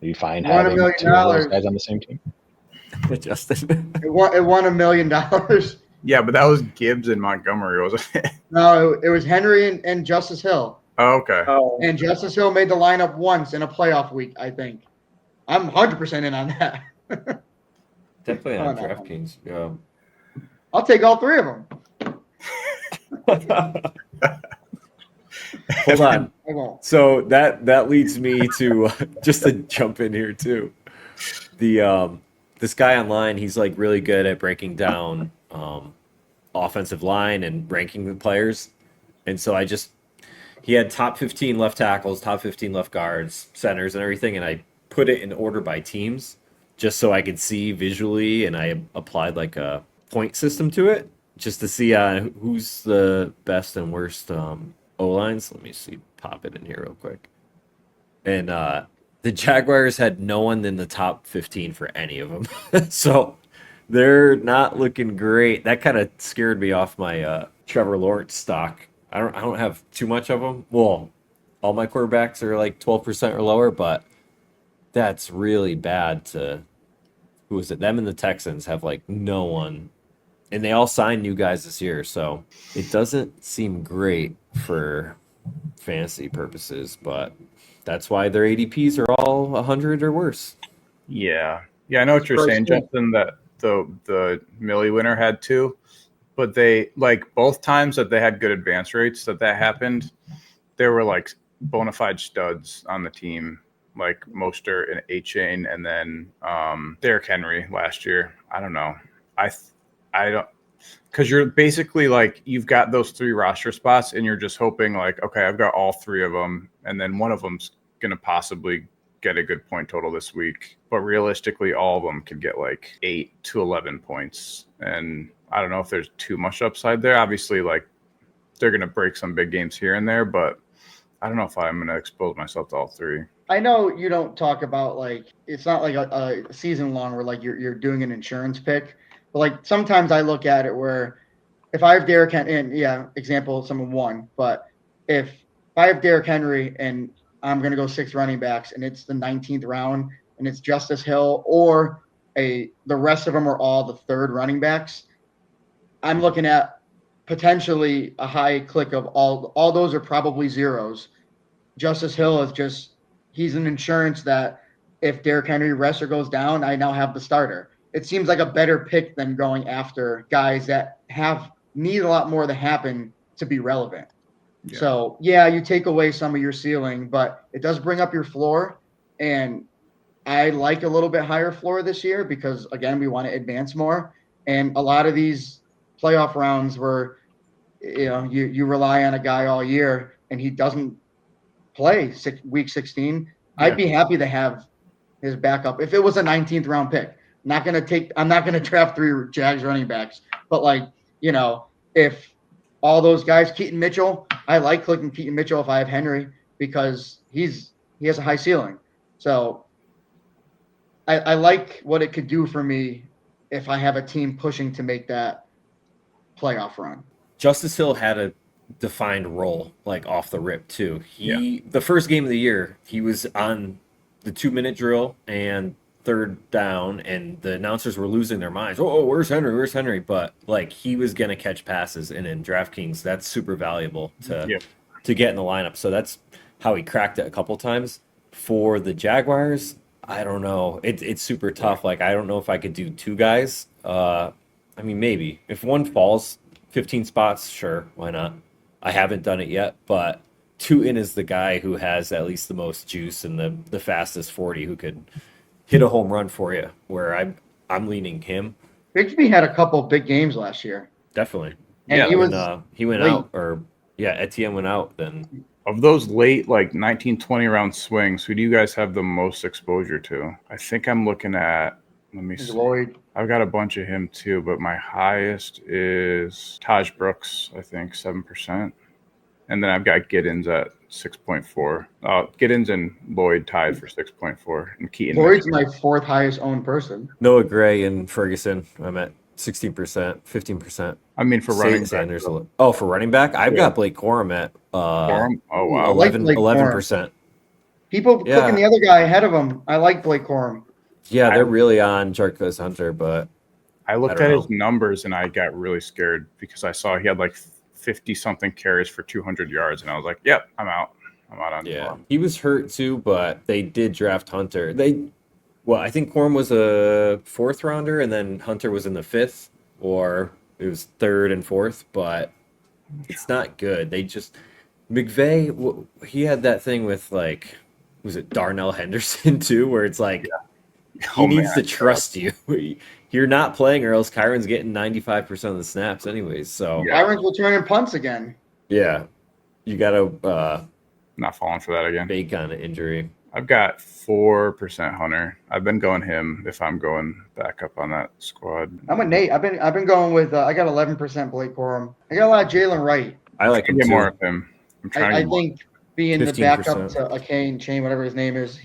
are you fine Won $1 having million. two of those guys on the same team? Justin. It won $1 million. Yeah, but that was Gibbs and Montgomery, wasn't it? No, it was Henry and Justice Hill. Oh, okay. Oh, And Justice Hill made the lineup once in a playoff week, I think. I'm 100% in on that. Definitely on Oh, no. DraftKings. Yeah. I'll take all three of them. Hold on. I won't. So that leads me to just to jump in here too. The this guy online, he's like really good at breaking down offensive line and ranking the players. And so he had top 15 left tackles, top 15 left guards, centers, and everything, and I put it in order by teams just so I could see visually, and I applied like a point system to it just to see who's the best and worst O-lines. Let me see, pop it in here real quick. And the Jaguars had no one in the top 15 for any of them. So they're not looking great. That kind of scared me off my Trevor Lawrence stock. I don't have too much of them. Well, all my quarterbacks are like 12% or lower, but that's really bad to who is it? Them and the Texans have like no one. And they all signed new guys this year, so it doesn't seem great for fantasy purposes, but that's why their ADPs are all 100 or worse. Yeah. Yeah, I know what you're saying, Justin, that the Millie winner had two, but they, like, both times that they had good advance rates that happened, there were, like, bona fide studs on the team, like Mostert and A-Chain, and then Derrick Henry last year. I don't know. I don't, because you're basically like, you've got those three roster spots and you're just hoping like, okay, I've got all three of them, and then one of them's going to possibly get a good point total this week. But realistically, all of them could get like 8 to 11 points. And I don't know if there's too much upside there. Obviously, like, they're going to break some big games here and there, but I don't know if I'm going to expose myself to all three. I know you don't talk about like, it's not like a season long where like you're doing an insurance pick, but like sometimes I look at it where if I have Derrick Henry, and yeah, example, someone won, but if I have Derrick Henry and I'm going to go 6 running backs and it's the 19th round and it's Justice Hill or the rest of them are all the third running backs, I'm looking at potentially a high click of all those are probably zeros. Justice Hill is just, he's an insurance that if Derrick Henry rests or goes down, I now have the starter. It seems like a better pick than going after guys that need a lot more to happen to be relevant. Yeah. So, yeah, you take away some of your ceiling, but it does bring up your floor. And I like a little bit higher floor this year because, again, we want to advance more. And a lot of these playoff rounds where, you rely on a guy all year and he doesn't play week 16, I'd be happy to have his backup if it was a 19th round pick. I'm not gonna draft 3 Jags running backs, but if all those guys, Keaton Mitchell, I like clicking Keaton Mitchell if I have Henry because he has a high ceiling. So I like what it could do for me if I have a team pushing to make that playoff run. Justice Hill had a defined role, like off the rip too. The first game of the year, he was on the 2-minute drill and third down, and the announcers were losing their minds. Oh, where's Henry? Where's Henry? But like he was gonna catch passes, and in DraftKings, that's super valuable to get in the lineup. So that's how he cracked it a couple times. For the Jaguars, I don't know. It's super tough. Like I don't know if I could do 2 guys. I mean, maybe if one falls 15 spots, sure, why not? I haven't done it yet, but Tootin is the guy who has at least the most juice and the fastest 40 who could hit a home run for you, where I'm leaning him. Bigsby had a couple big games last year. Definitely. And he went late. out, or Etienne went out, then Of those late, like 19, 20 round swings, who do you guys have the most exposure to? I think I'm looking at, let me see. Lloyd. I've got a bunch of him too, but my highest is Taj Brooks, I think 7%. And then I've got Giddens at 6.4. Giddens and Lloyd tied for 6.4. And Keaton. Lloyd's my 4th highest owned person. Noah Gray and Ferguson, I'm at 16%, 15%. I mean, for running Sanders. back. For running back, I've got Blake Corum at Corum? Oh, wow. 11%. People clicking the other guy ahead of him. I like Blake Corum. Yeah, they're really on Jarvis Hunter, but I looked at his numbers and I got really scared because I saw he had like 50-something carries for 200 yards. And I was like, yep, I'm out. I'm out on Corum. He was hurt too, but they did draft Hunter. I think Corum was a 4th rounder, and then Hunter was in the 5th, or it was 3rd and 4th, but it's not good. McVay, he had that thing with was it Darnell Henderson too, where it's like, he needs to trust you. You're not playing, or else Kyron's getting 95% of the snaps anyways. So Kyron's returning punts again. Yeah, you got to not falling for that again. Bake on an injury. I've got 4% Hunter. I've been going him if I'm going back up on that squad. I'm with Nate. I've been going with I got 11% Blake Corum. I got a lot of Jalen Wright. I like him get too. More of him. I'm trying I to think being 15%. The backup to a Chain, whatever his name is,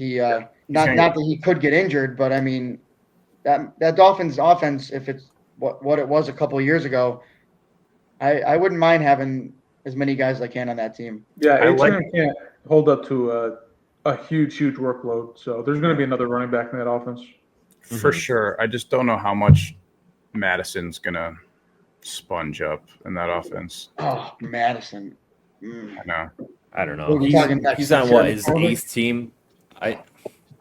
not that he could get injured, but I mean that Dolphins offense, if it's what it was a couple of years ago, I wouldn't mind having as many guys as I can on that team. Yeah, Etienne can't hold up to a huge workload. So there's going to be another running back in that offense. For sure. I just don't know how much Madison's going to sponge up in that offense. Oh, Madison. I know. I don't know. He's on his 8th team?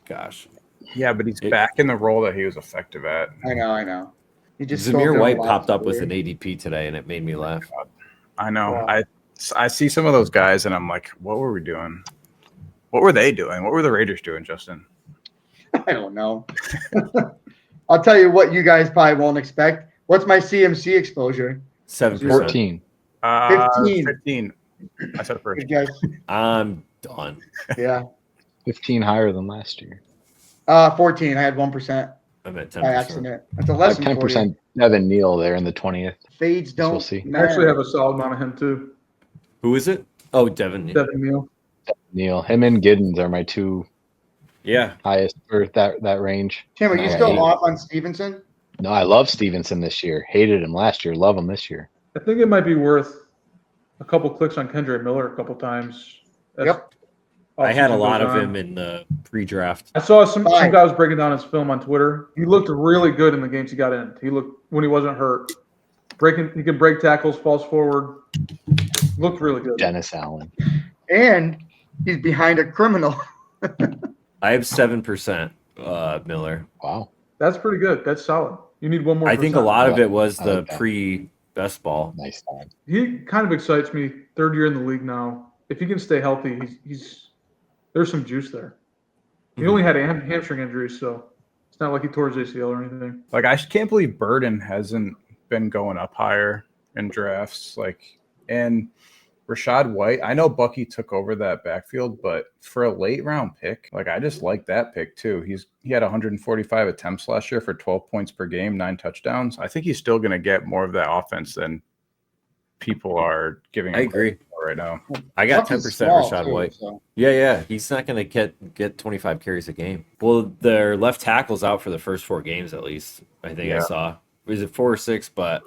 Gosh. Yeah, but he's back in the role that he was effective at. I know. He just Zamir White popped up with an ADP today, and it made me laugh. I know. Wow. I see some of those guys, and I'm like, what were we doing? What were they doing? What were the Raiders doing, Justin? I don't know. I'll tell you what you guys probably won't expect. What's my CMC exposure? 7%. 14. 15. I said first. I'm done. Yeah. 15 higher than last year. 14. I had 1%. I'm at 10%. By accident. That's a lesson. 10% Devin Neal there in the 20th. Fades don't. We'll see. I actually have a solid amount of him too. Who is it? Oh, Devin Neal. Neal. Him and Giddens are my 2 highest for that range. Tim, are you still off on Stevenson? No, I love Stevenson this year. Hated him last year. Love him this year. I think it might be worth a couple clicks on Kendrick Miller a couple times. Yep. I had a lot of him in the pre-draft. I saw some guy was breaking down his film on Twitter. He looked really good in the games he got in. He looked when he wasn't hurt. He could break tackles, falls forward. Looked really good. Dennis Allen. And he's behind a criminal. I have 7% Miller. Wow. That's pretty good. That's solid. You need one more. I think a lot of it was the pre-best ball. Nice time. He kind of excites me. 3rd year in the league now. If he can stay healthy, there's some juice there. He only had hamstring injuries, so it's not like he tore his ACL or anything. Like, I can't believe Burden hasn't been going up higher in drafts. Like, and Rashad White, I know Bucky took over that backfield, but for a late round pick, like I just like that pick too. He had 145 attempts last year for 12 points per game, 9 touchdowns. I think he's still going to get more of that offense than people are giving him I agree right now. I got Bucky's 10% small, Rashad too, White. so. Yeah. He's not going to get 25 carries a game. Well, their left tackle's out for the first 4 games at least. I think I Yeah. saw. Was it 4 or 6? But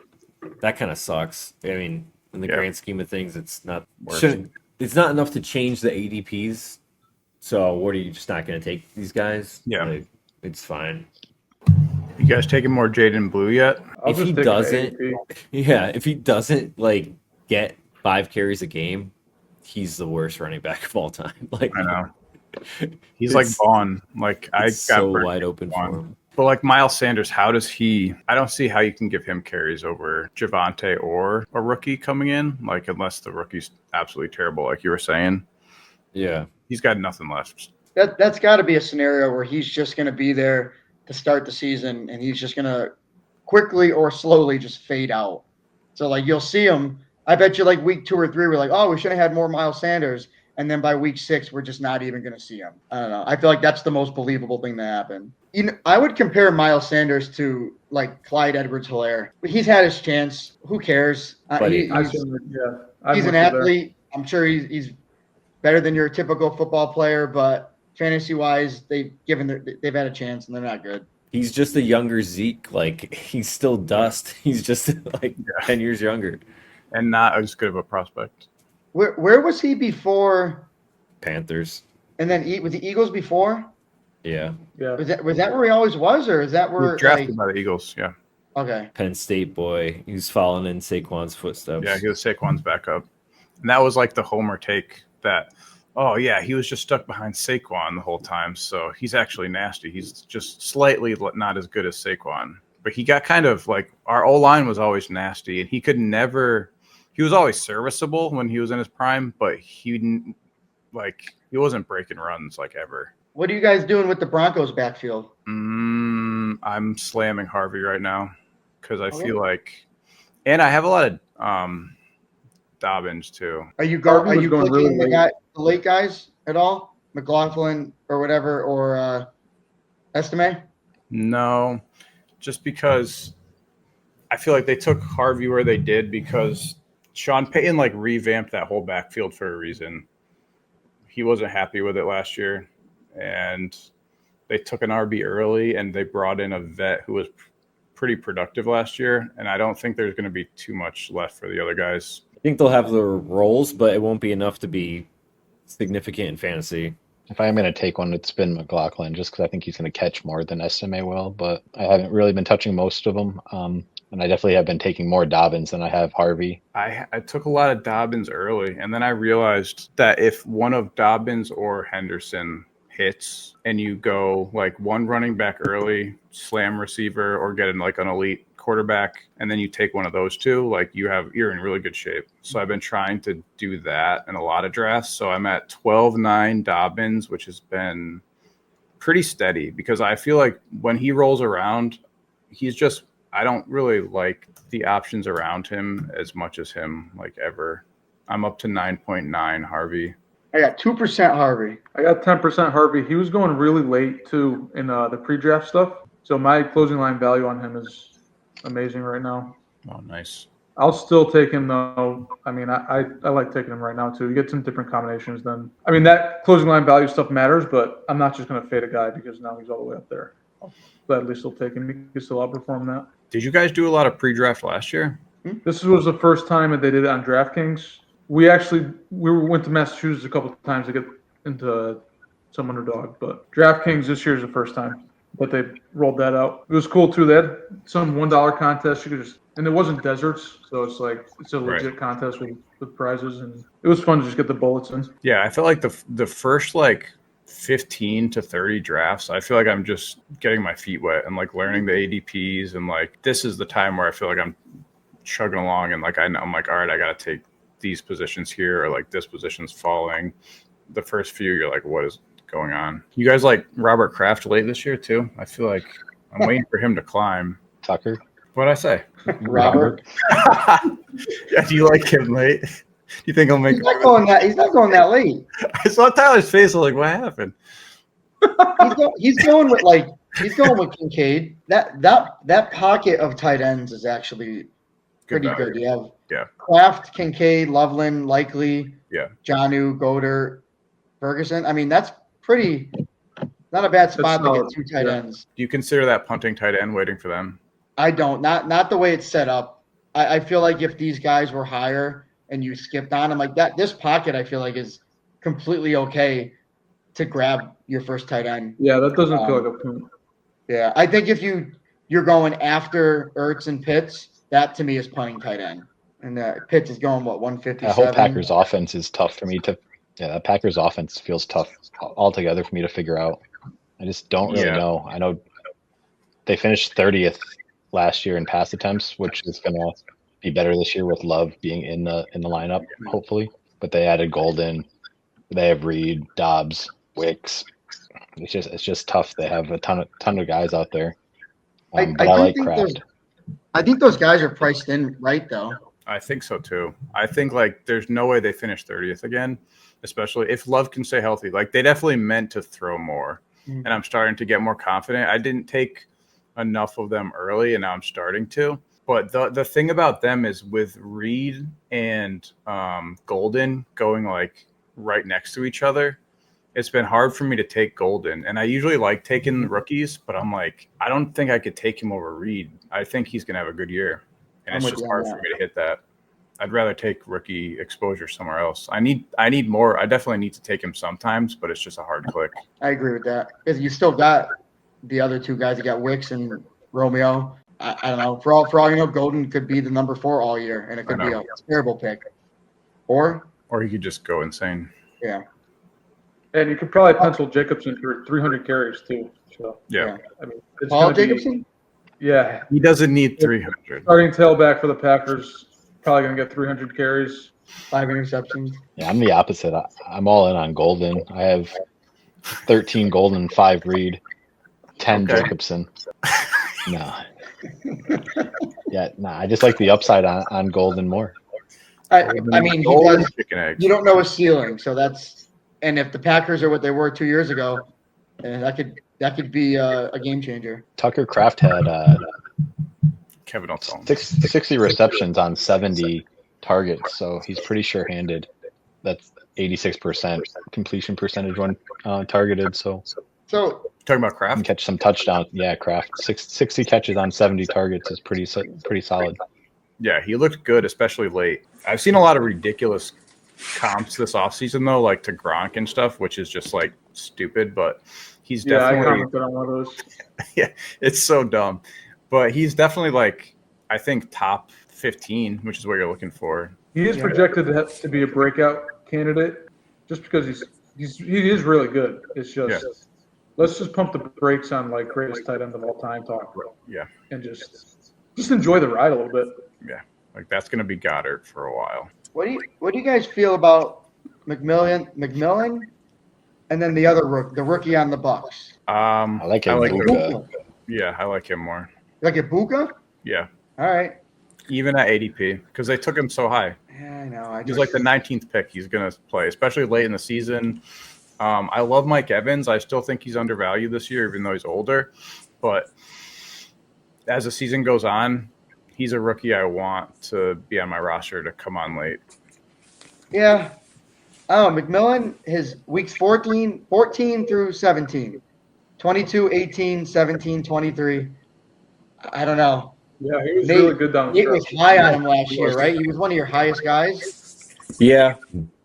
that kind of sucks. I mean, in the grand scheme of things, it's not it's not enough to change the ADPs. So what are you just not going to take these guys? Yeah. Like, it's fine. You guys taking more Jaden Blue yet? I'll If just he take doesn't, ADP. yeah, if he doesn't like get 5 carries a game, he's the worst running back of all time. Like I know. He's like Vaughn. Like I got so burned wide open Vaughn. for him. But like Miles Sanders, how does he? I don't see how you can give him carries over Javonte or a rookie coming in. Like unless the rookie's absolutely terrible, like you were saying. Yeah. He's got nothing left. That's got to be a scenario where he's just going to be there to start the season, and he's just going to quickly or slowly just fade out. So like you'll see him. I bet you like week 2 or 3, we're like, oh, we should have had more Miles Sanders, and then by week 6, we're just not even going to see him. I don't know. I feel like that's the most believable thing to happen. You know, I would compare Miles Sanders to like Clyde Edwards-Helaire. He's had his chance. Who cares? But He's I'm an athlete. I'm sure he's better than your typical football player, but fantasy-wise, they've had a chance and they're not good. He's just a younger Zeke. Like he's still dust. He's just like 10 years younger. And not as good of a prospect. Where was he before? Panthers. And then with the Eagles before? Yeah. Yeah. Was that where he always was, or is that He where was drafted by the Eagles, yeah. Okay. Penn State boy. He's following in Saquon's footsteps. Yeah, he was Saquon's backup. And that was like the homer take that, oh, yeah, he was just stuck behind Saquon the whole time, so he's actually nasty. He's just slightly not as good as Saquon. But he got kind of like – our O-line was always nasty, and he could never – he was always serviceable when he was in his prime, but he wasn't breaking runs like ever. What are you guys doing with the Broncos backfield? I'm slamming Harvey right now because I feel like – and I have a lot of Dobbins too. Are you Harvey was going clicking really the late guys at all? McLaughlin or whatever, or Estime? No, just because I feel like they took Harvey where they did because Sean Payton like revamped that whole backfield for a reason. He wasn't happy with it last year, and they took an RB early and they brought in a vet who was pretty productive last year, and I don't think there's going to be too much left for the other guys. I think they'll have their roles, but it won't be enough to be significant in fantasy. If I am going to take one, it's been McLaughlin, just because I think he's going to catch more than Estime will. But I haven't really been touching most of them, and I definitely have been taking more Dobbins than I have Harvey. I took a lot of Dobbins early, and then I realized that if one of Dobbins or Henderson hits and you go like one running back early, slam receiver, or get in like an elite quarterback, and then you take one of those two, like you're in really good shape. So I've been trying to do that in a lot of drafts. So I'm at 12-9 Dobbins, which has been pretty steady because I feel like when he rolls around, I don't really like the options around him as much as him like ever. I'm up to 9.9 Harvey. I got 2% Harvey. I got 10% Harvey. He was going really late too in the pre-draft stuff. So my closing line value on him is amazing right now. Oh, nice. I'll still take him though. I mean, I like taking him right now too. You get some different combinations then. I mean, that closing line value stuff matters, but I'm not just going to fade a guy because now he's all the way up there. I'll gladly still take him. He can still outperform that. Did you guys do a lot of pre-draft last year? This was the first time that they did it on DraftKings. We went to Massachusetts a couple of times to get into some underdog, but DraftKings this year is the first time that they rolled that out. It was cool too. They had some $1 contest. And it wasn't deserts, so it's a legit contest with prizes, and it was fun to just get the bullets in. Yeah, I feel like the first like 15 to 30 drafts, I feel like I'm just getting my feet wet and like learning the ADPs, and like this is the time where I feel like I'm chugging along and like I'm like, all right, I got to take these positions here, or like this position's falling. The first few, you're like, what is going on? You guys like Robert Kraft late this year too? I feel like I'm waiting for him to climb. Tucker? What'd I say? Robert. Yeah, do you like him late? You think he'll make? He's not going that. He's not going that late. I saw Tyler's face. I was like, what happened? He's going with Kincaid. That pocket of tight ends is actually pretty value. good. You Yeah. have Kraft, Kincaid, Loveland, Likely, Yeah. Jonnu, Goddard, Ferguson. I mean, that's pretty. Not a bad spot to solid. get 2 tight Yeah. ends. Do you consider that punting tight end waiting for them? I don't. Not the way it's set up. I feel like if these guys were higher and you skipped on them like that, this pocket I feel like is completely okay to grab your first tight end. Yeah, that doesn't feel like a punt. Yeah, I think if you're going after Ertz and Pitts, that to me is punting tight end. And Pitts is going what 157. That whole Packers offense is tough for me to. Yeah, that Packers offense feels tough altogether for me to figure out. I just don't really know. I know they finished 30th last year in pass attempts, which is going to be better this year with Love being in the lineup, hopefully. But they added Golden. They have Reed, Dobbs, Wicks. It's just tough. They have a ton of guys out there. But I like Kraft. I think those guys are priced in right though. I think so too. I think there's no way they finish 30th again, especially if Love can stay healthy. They definitely meant to throw more, and I'm starting to get more confident. I didn't take enough of them early, and now I'm starting to. But the thing about them is with Reed and Golden going right next to each other, it's been hard for me to take Golden. And I usually like taking rookies, but I'm like, I don't think I could take him over Reed. I think he's going to have a good year. And it's just hard for me to hit that. I'd rather take rookie exposure somewhere else. I need more. I definitely need to take him sometimes, but it's just a hard click. I agree with that. Because you still got the other 2 guys. You got Wicks and Romeo. I don't know. For all you know, Golden could be the number 4 all year, and it could be a terrible pick. Or he could just go insane. Yeah. And you could probably pencil Jacobson for 300 carries too. So Yeah. I mean, it's Paul gonna be- Jacobson? Yeah, He doesn't need 300. starting tailback for the Packers, probably gonna get 300 carries. 5 interceptions. Yeah, I'm the opposite. I'm all in on Golden. I have 13 Golden, 5 Reed, 10 Okay. Jacobson. No. Yeah, I just like the upside on Golden more. I mean, he Golden does. chicken eggs. You don't know his ceiling, so that's. And if the Packers are what they were 2 years ago, that could be a game changer. Tucker Kraft had Kevin, don't tell him. 60 receptions on 70 targets, so he's pretty sure-handed. That's 86% completion percentage when targeted. So So Talking about can Kraft? catch some touchdowns. Yeah, Kraft 60 catches on 70 targets is pretty solid. Yeah, he looked good, especially late. I've seen a lot of ridiculous comps this offseason, though, to Gronk and stuff, which is just stupid, but he's Yeah, I definitely commented on one of those. yeah, it's so dumb. But he's definitely I think top 15, which is what you're looking for. He is projected to be a breakout candidate, just because he is really good. It's just let's just pump the brakes on greatest tight end of all time talk. Yeah. And just enjoy the ride a little bit. Yeah. That's gonna be Goddard for a while. what do you guys feel about McMillan, and then the rookie on the Bucks? I like Ibuka. Ibuka. Yeah, I like him more. You like Ibuka? Yeah. All right. Even at ADP, because they took him so high. Yeah, I know. He's the 19th pick. He's going to play, especially late in the season. I love Mike Evans. I still think he's undervalued this year, even though he's older. But as the season goes on, he's a rookie I want to be on my roster to come on late. Yeah. Oh, McMillan, his weeks 14 through 17. 22, 18, 17, 23. I don't know. Yeah, he was really good down the It was stretch. high on him last year, right? He was one of your highest guys. Yeah.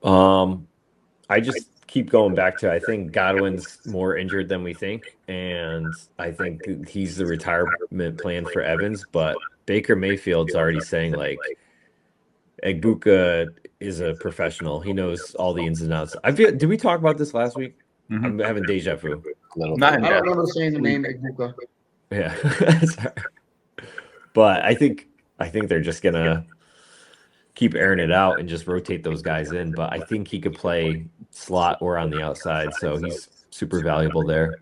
I just keep going back to I think Godwin's more injured than we think, and I think he's the retirement plan for Evans. But Baker Mayfield's already saying Egbuka is a professional. He knows all the ins and outs. Did we talk about this last week? Mhm. I'm having deja vu. Not in I don't depth. remember saying the name Egbuka. Yeah. Sorry. But I think they're just gonna keep airing it out and just rotate those guys in. But I think he could play slot or on the outside, so he's super valuable there.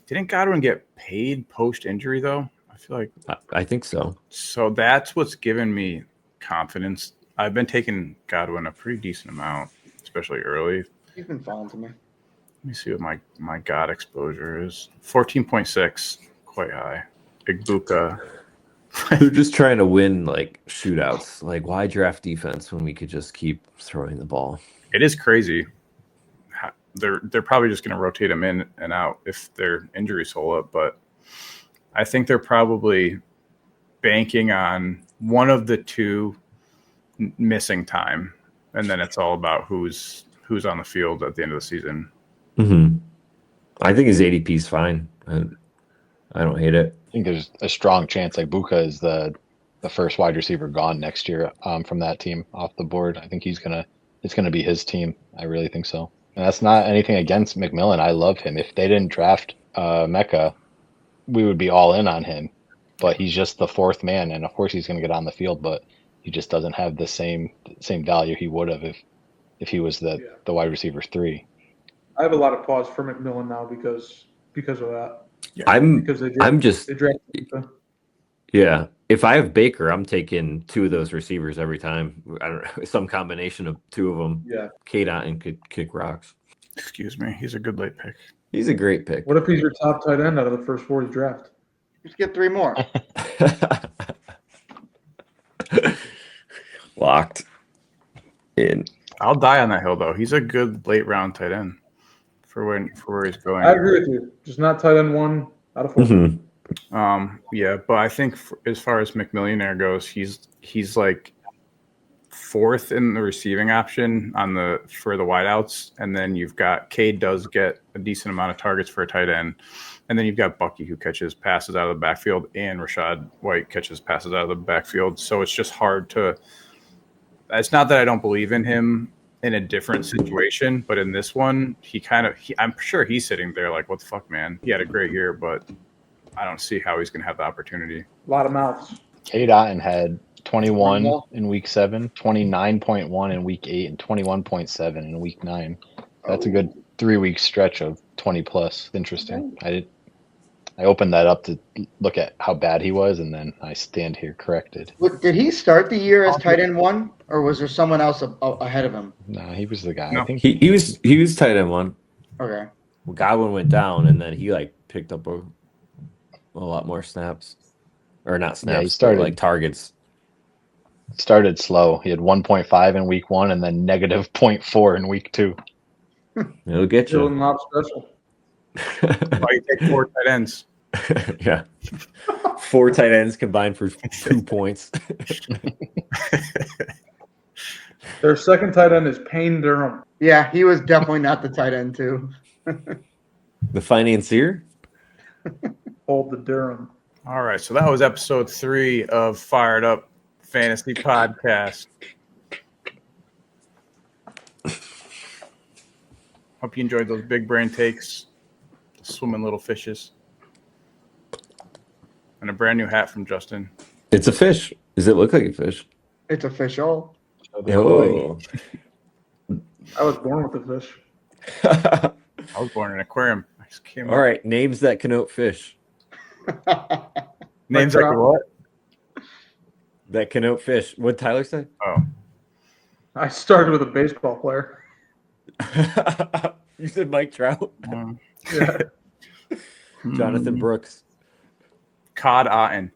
Didn't Godwin get paid post-injury, though? I feel like I think so. so. That's what's given me confidence I've been taking Godwin a pretty decent amount, especially early. He's been falling to me. Let me see what my God exposure is. 14.6, quite high. Igbuka. They're just trying to win like shootouts. Like, why draft defense when we could just keep throwing the ball? It is crazy. They're probably just going to rotate him in and out if their injuries hold up, but I think they're probably banking on one of the two missing time, and then it's all about who's on the field at the end of the season. Mm-hmm. I think his ADP is fine. I don't hate it. I think there's a strong chance like Buka is the first wide receiver gone next year from that team off the board. I think it's gonna be his team. I really think so. And that's not anything against McMillan. I love him. If they didn't draft Mecca, we would be all in on him. But he's just the fourth man, and of course he's going to get on the field, but he just doesn't have the same value he would have if he was the wide receiver 3. I have a lot of pause for McMillan now because of that. Yeah. If I have Baker, I'm taking 2 of those receivers every time. I don't know, some combination of 2 of them. Yeah. K-Dot could kick rocks. Excuse me. He's a good late pick. He's a great pick. What if he's your top tight end out of the first 4 you draft? Just get 3 more. Locked in. I'll die on that hill, though. He's a good late round tight end for where he's going. I agree with you. Just not tight end 1 out of 4. Mm-hmm. Yeah, but I think as far as McMillionaire goes, he's like 4th in the receiving option for the wideouts, and then you've got Cade does get a decent amount of targets for a tight end, and then you've got Bucky who catches passes out of the backfield, and Rashad White catches passes out of the backfield. So it's just hard to. It's not that I don't believe in him in a different situation, but in this one, I'm sure he's sitting there like, what the fuck, man? He had a great year, but I don't see how he's going to have the opportunity. A lot of mouths. K-Dot had 21 in week 7, 29.1 in week 8, and 21.7 in week 9. That's a good 3-week stretch of 20 plus. Interesting. I opened that up to look at how bad he was, and then I stand here corrected. Did he start the year as tight end 1, or was there someone else ahead of him? No, he was the guy. No. I think He was tight end 1. Okay. Well, Godwin went down, and then he like picked up a lot more snaps, or not snaps. Yeah, he started like targets. Started slow. He had 1.5 in week 1, and then negative 0.4 in week 2. It'll get you. Dylan Lobb special. Why you take 4 tight ends? Yeah. 4 tight ends combined for 2 points. Their second tight end is Payne Durham. Yeah, he was definitely not the tight end 2. The financier? Hold the Durham. All right, so that was episode 3 of Fired Up Fantasy Podcast. Hope you enjoyed those big brain takes, swimming little fishes, and a brand new hat from Justin. It's a fish. Does it look like a fish? It's official. Oh. I was born with a fish. I was born in an aquarium. I just came All right, names that connote fish. Names like what? That connote fish. What'd Tyler say? Oh, I started with a baseball player. You said Mike Trout? Yeah. Jonathan Brooks. Cod Otten.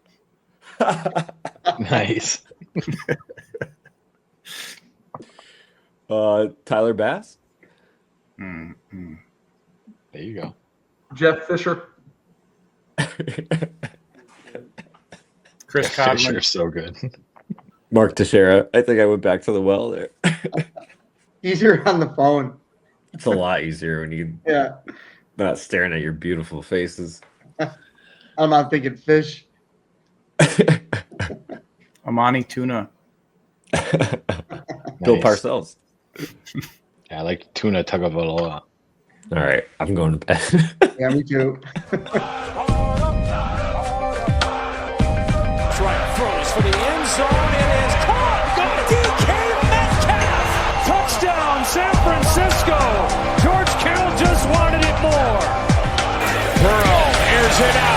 Nice. Tyler Bass? Mm-hmm. There you go. Jeff Fisher. Chris Fisher Codman. is so good. Mark Teixeira. I think I went back to the well there. Easier on the phone. It's a lot easier when you're Yeah. not staring at your beautiful faces. I'm not thinking fish. Amani Tuna. Bill Nice. Parcells. Yeah, I like tuna Tagovailoa. All right, I'm going to bed. Yeah, me too. Right, throws for the end zone. It is caught. DK Metcalf. Touchdown, San Francisco. George Kittle just wanted it more. Burrow airs it out.